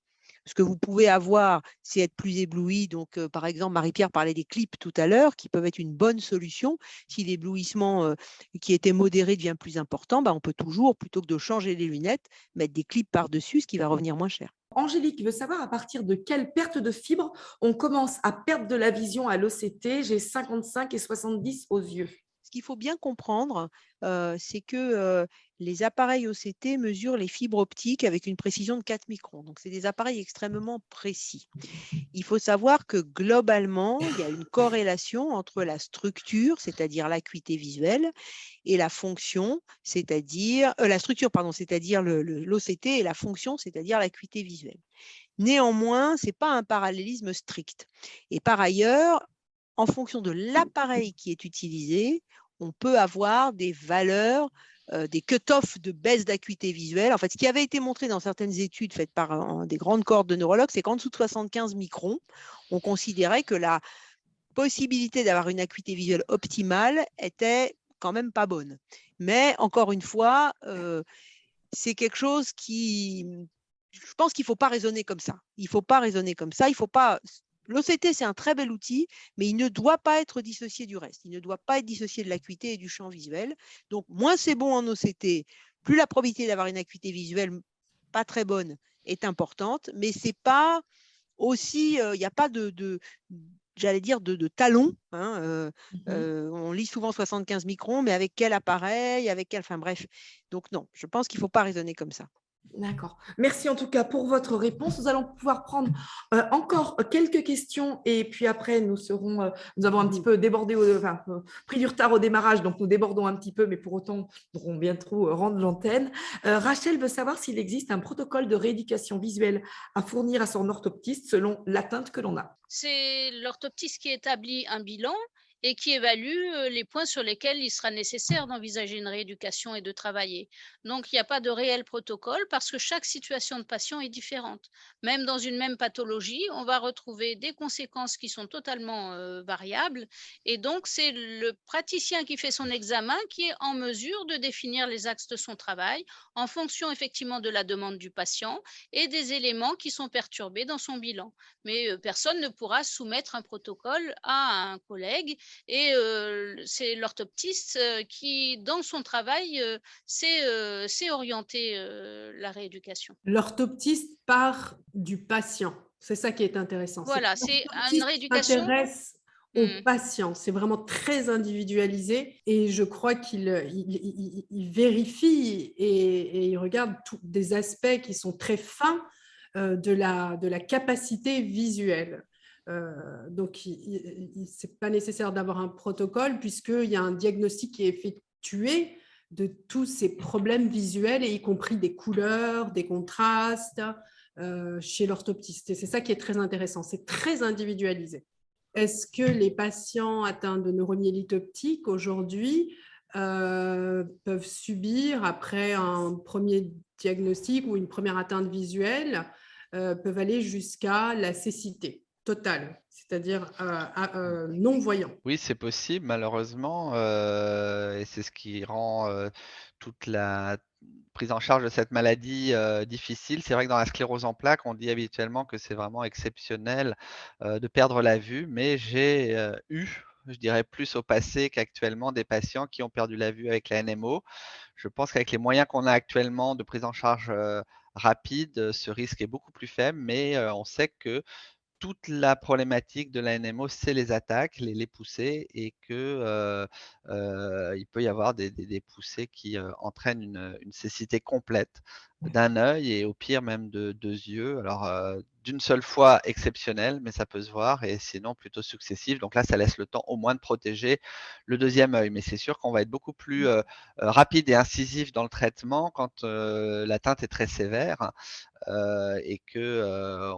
Ce que vous pouvez avoir, c'est être plus ébloui. Donc, par exemple, Marie-Pierre parlait des clips tout à l'heure, qui peuvent être une bonne solution. Si l'éblouissement qui était modéré devient plus important, on peut toujours, plutôt que de changer les lunettes, mettre des clips par-dessus, ce qui va revenir moins cher. Angélique veut savoir à partir de quelle perte de fibres on commence à perdre de la vision à l'OCT. J'ai 55 et 70 aux yeux. Ce qu'il faut bien comprendre, c'est que les appareils OCT mesurent les fibres optiques avec une précision de 4 microns. Donc, c'est des appareils extrêmement précis. Il faut savoir que globalement, il y a une corrélation entre la structure, c'est-à-dire l'acuité visuelle, et la fonction, c'est-à-dire la structure, pardon, c'est-à-dire l'OCT, et la fonction, c'est-à-dire l'acuité visuelle. Néanmoins, ce n'est pas un parallélisme strict. Et par ailleurs, en fonction de l'appareil qui est utilisé, on peut avoir des valeurs, des cut-offs de baisse d'acuité visuelle. En fait, ce qui avait été montré dans certaines études faites par des grandes cohortes de neurologues, c'est qu'en dessous de 75 microns, on considérait que la possibilité d'avoir une acuité visuelle optimale était quand même pas bonne. Mais encore une fois, c'est quelque chose qui… Je pense qu'il ne faut pas raisonner comme ça. Il ne faut pas raisonner comme ça. Il faut pas… L'OCT, c'est un très bel outil, mais il ne doit pas être dissocié du reste. Il ne doit pas être dissocié de l'acuité et du champ visuel. Donc, moins c'est bon en OCT, plus la probabilité d'avoir une acuité visuelle pas très bonne est importante, mais c'est pas aussi… Il n'y a pas j'allais dire, de talons. Hein, on lit souvent 75 microns, mais avec quel appareil, enfin bref. Donc non, je pense qu'il ne faut pas raisonner comme ça. D'accord. Merci en tout cas pour votre réponse. Nous allons pouvoir prendre encore quelques questions et puis après nous avons un petit peu débordé, pris du retard au démarrage, donc nous débordons un petit peu, mais pour autant, on va bientôt rendre l'antenne. Rachel veut savoir s'il existe un protocole de rééducation visuelle à fournir à son orthoptiste selon l'atteinte que l'on a. C'est l'orthoptiste qui établit un bilan et qui évalue les points sur lesquels il sera nécessaire d'envisager une rééducation et de travailler. Donc, il n'y a pas de réel protocole parce que chaque situation de patient est différente. Même dans une même pathologie, on va retrouver des conséquences qui sont totalement variables. Et donc, c'est le praticien qui fait son examen qui est en mesure de définir les axes de son travail en fonction effectivement de la demande du patient et des éléments qui sont perturbés dans son bilan. Mais personne ne pourra soumettre un protocole à un collègue et c'est l'orthoptiste qui, dans son travail, sait orienter la rééducation. L'orthoptiste part du patient. C'est ça qui est intéressant. Voilà, c'est une rééducation. S'intéresse au patient. C'est vraiment très individualisé et je crois qu'il vérifie et il regarde des aspects qui sont très fins de la capacité visuelle. Donc, ce n'est pas nécessaire d'avoir un protocole puisqu'il y a un diagnostic qui est effectué de tous ces problèmes visuels, et y compris des couleurs, des contrastes chez l'orthoptiste. Et c'est ça qui est très intéressant. C'est très individualisé. Est-ce que les patients atteints de neuromyélite optique aujourd'hui peuvent subir, après un premier diagnostic ou une première atteinte visuelle, peuvent aller jusqu'à la cécité totale, c'est-à-dire non-voyant? Oui, c'est possible, malheureusement, et c'est ce qui rend toute la prise en charge de cette maladie difficile. C'est vrai que dans la sclérose en plaques, on dit habituellement que c'est vraiment exceptionnel de perdre la vue, mais j'ai eu, je dirais plus au passé qu'actuellement, des patients qui ont perdu la vue avec la NMO. Je pense qu'avec les moyens qu'on a actuellement de prise en charge rapide, ce risque est beaucoup plus faible, mais on sait que toute la problématique de la NMO, c'est les attaques, les poussées, et que il peut y avoir des poussées qui entraînent une cécité complète d'un œil et au pire même de 2 yeux. Alors d'une seule fois exceptionnelle, mais ça peut se voir, et sinon plutôt successive. Donc là, ça laisse le temps au moins de protéger le deuxième œil. Mais c'est sûr qu'on va être beaucoup plus rapide et incisif dans le traitement quand l'atteinte est très sévère et que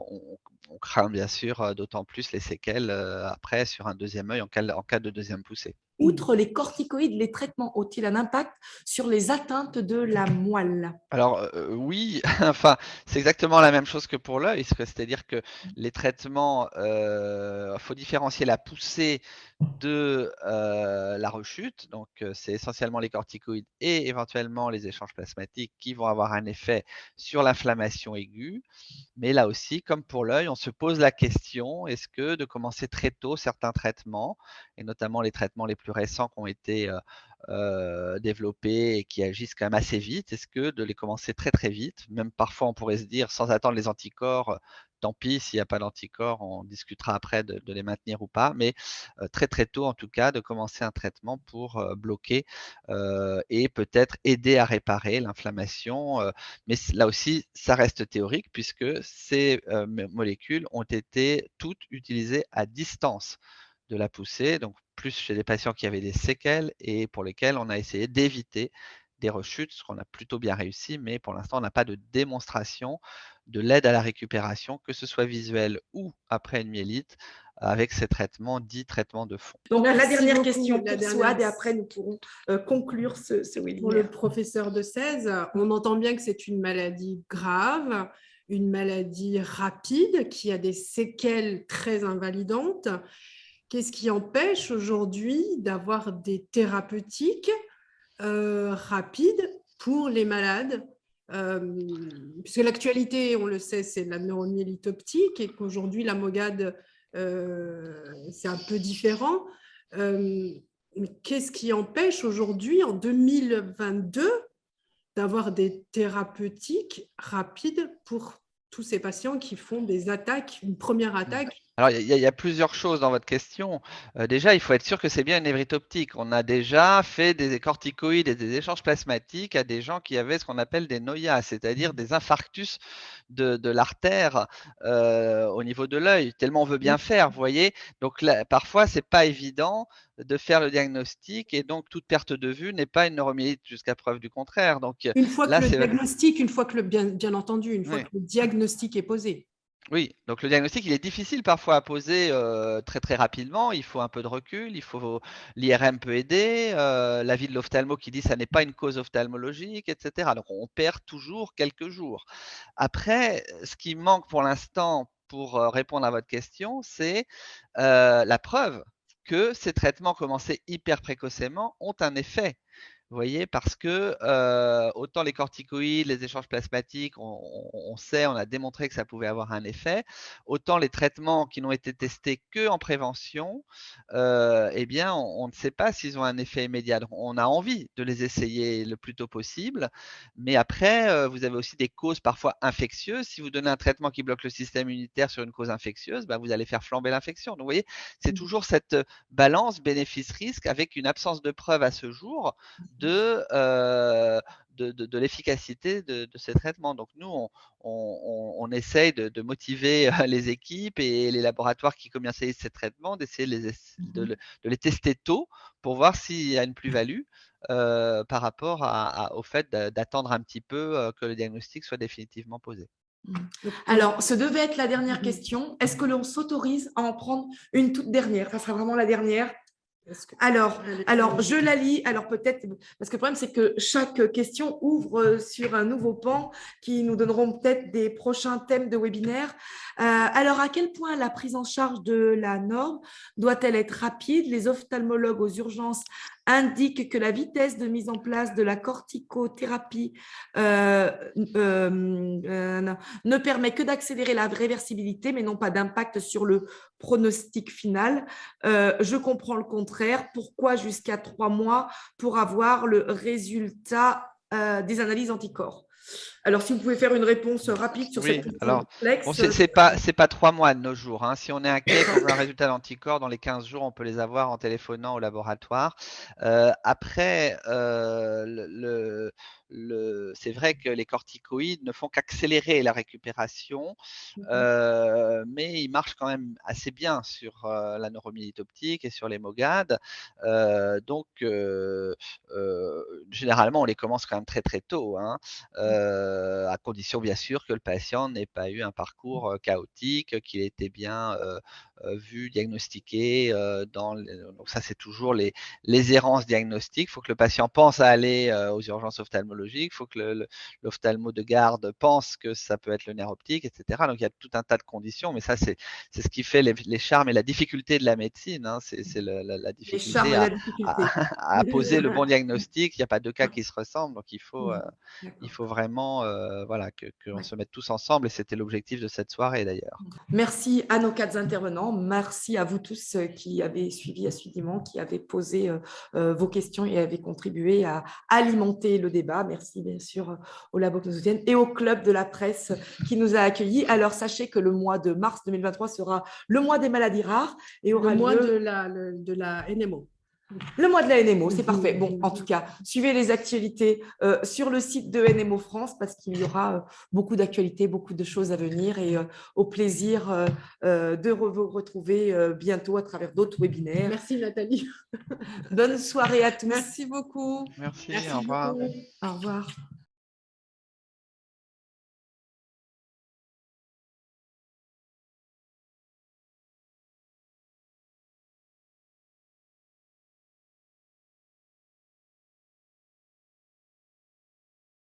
on craint bien sûr d'autant plus les séquelles après sur un deuxième œil en cas de deuxième poussée. Outre les corticoïdes, les traitements ont-ils un impact sur les atteintes de la moelle? Alors oui, enfin, c'est exactement la même chose que pour l'œil, c'est-à-dire que les traitements, faut différencier la poussée de la rechute. Donc c'est essentiellement les corticoïdes et éventuellement les échanges plasmatiques qui vont avoir un effet sur l'inflammation aiguë. Mais là aussi, comme pour l'œil, on se pose la question, est-ce que de commencer très tôt certains traitements, et notamment les traitements les plus récents qui ont été développés et qui agissent quand même assez vite, est-ce que de les commencer très très vite, même parfois on pourrait se dire sans attendre les anticorps, tant pis s'il n'y a pas d'anticorps, on discutera après de les maintenir ou pas, mais très très tôt en tout cas de commencer un traitement pour bloquer et peut-être aider à réparer l'inflammation. Mais là aussi, ça reste théorique puisque ces molécules ont été toutes utilisées à distance de la poussée, donc plus chez des patients qui avaient des séquelles et pour lesquels on a essayé d'éviter des rechutes, ce qu'on a plutôt bien réussi, mais pour l'instant, on n'a pas de démonstration de l'aide à la récupération, que ce soit visuelle ou après une myélite, avec ces traitements dits traitements de fond. Donc, Merci la dernière beaucoup. question La pour dernière- Souad, et après nous pourrons conclure ce Pour webinaire. le professeur de 16, on entend bien que c'est une maladie grave, une maladie rapide qui a des séquelles très invalidantes. Qu'est-ce qui empêche aujourd'hui d'avoir des thérapeutiques rapides pour les malades puisque l'actualité, on le sait, c'est la neuromyélite optique et qu'aujourd'hui, la MOGAD, c'est un peu différent. Mais qu'est-ce qui empêche aujourd'hui, en 2022, d'avoir des thérapeutiques rapides pour tous ces patients qui font des attaques, une première attaque? Alors, il y a plusieurs choses dans votre question. Déjà, il faut être sûr que c'est bien une névrite optique. On a déjà fait des corticoïdes et des échanges plasmatiques à des gens qui avaient ce qu'on appelle des NOIA, c'est-à-dire des infarctus de l'artère au niveau de l'œil, tellement on veut bien faire, vous voyez. Donc, là, parfois, c'est pas évident de faire le diagnostic et donc toute perte de vue n'est pas une neuromyélite jusqu'à preuve du contraire. Donc, Une fois là, que le c'est diagnostic, bien entendu, une fois oui. que le diagnostic est posé. Oui, donc le diagnostic, il est difficile parfois à poser très très rapidement. Il faut un peu de recul, l'IRM peut aider, l'avis de l'ophtalmo qui dit ça n'est pas une cause ophtalmologique, etc. Donc on perd toujours quelques jours. Après, ce qui manque pour l'instant pour répondre à votre question, c'est la preuve que ces traitements commencés hyper précocement ont un effet. Vous voyez, parce que autant les corticoïdes, les échanges plasmatiques, on sait, on a démontré que ça pouvait avoir un effet, autant les traitements qui n'ont été testés que en prévention, eh bien, on ne sait pas s'ils ont un effet immédiat. Donc, on a envie de les essayer le plus tôt possible, mais après, vous avez aussi des causes parfois infectieuses. Si vous donnez un traitement qui bloque le système immunitaire sur une cause infectieuse, bah, vous allez faire flamber l'infection. Donc, vous voyez, c'est toujours cette balance bénéfice-risque avec une absence de preuve à ce jour de l'efficacité de ces traitements. Donc nous, on essaye de motiver les équipes et les laboratoires qui commercialisent ces traitements, d'essayer de les tester tôt pour voir s'il y a une plus-value par rapport au fait d'attendre un petit peu que le diagnostic soit définitivement posé. Alors, ce devait être la dernière question. Est-ce que l'on s'autorise à en prendre une toute dernière? Ça sera vraiment la dernière. Alors, je la lis. Alors, peut-être, parce que le problème, c'est que chaque question ouvre sur un nouveau pan qui nous donneront peut-être des prochains thèmes de webinaire. Alors, à quel point la prise en charge de la norme doit-elle être rapide? Les ophtalmologues aux urgences indiquent que la vitesse de mise en place de la corticothérapie ne permet que d'accélérer la réversibilité, mais non pas d'impact sur le pronostic final. Je comprends le contraire. Pourquoi jusqu'à 3 mois pour avoir le résultat des analyses anticorps? Alors, si vous pouvez faire une réponse rapide sur cette question complexe. Bon, c'est pas 3 mois de nos jours. Hein. Si on est inquiet qu'on veut un résultat d'anticorps, dans les 15 jours, on peut les avoir en téléphonant au laboratoire. Après, c'est vrai que les corticoïdes ne font qu'accélérer la récupération, mais ils marchent quand même assez bien sur la neuromyélite optique et sur les MOGAD. Donc, généralement, on les commence quand même très très tôt, hein, à condition bien sûr que le patient n'ait pas eu un parcours chaotique, qu'il ait été bien vu, diagnostiqué. Donc ça, c'est toujours les errances diagnostiques. Il faut que le patient pense à aller aux urgences ophtalmologiques. Il faut que l'ophtalmo de garde pense que ça peut être le nerf optique, etc. Donc il y a tout un tas de conditions, mais ça, c'est ce qui fait les charmes et la difficulté de la médecine. Hein. C'est la difficulté à poser le bon diagnostic. Il n'y a pas deux cas qui se ressemblent, donc il faut vraiment voilà, qu'on se mette tous ensemble, et c'était l'objectif de cette soirée d'ailleurs. Merci à nos 4 intervenants, merci à vous tous qui avez suivi assidûment, qui avez posé vos questions et avez contribué à alimenter le débat. Merci bien sûr au Labo qui nous soutiennent et au Club de la presse qui nous a accueillis. Alors sachez que le mois de mars 2023 sera le mois des maladies rares et aura le mois lieu de la NMO. Le mois de la NMO, c'est parfait. Bon, en tout cas, suivez les actualités sur le site de NMO France parce qu'il y aura beaucoup d'actualités, beaucoup de choses à venir et au plaisir de vous retrouver bientôt à travers d'autres webinaires. Merci Nathalie. Bonne soirée à tous. Merci beaucoup. Merci au revoir. Au revoir.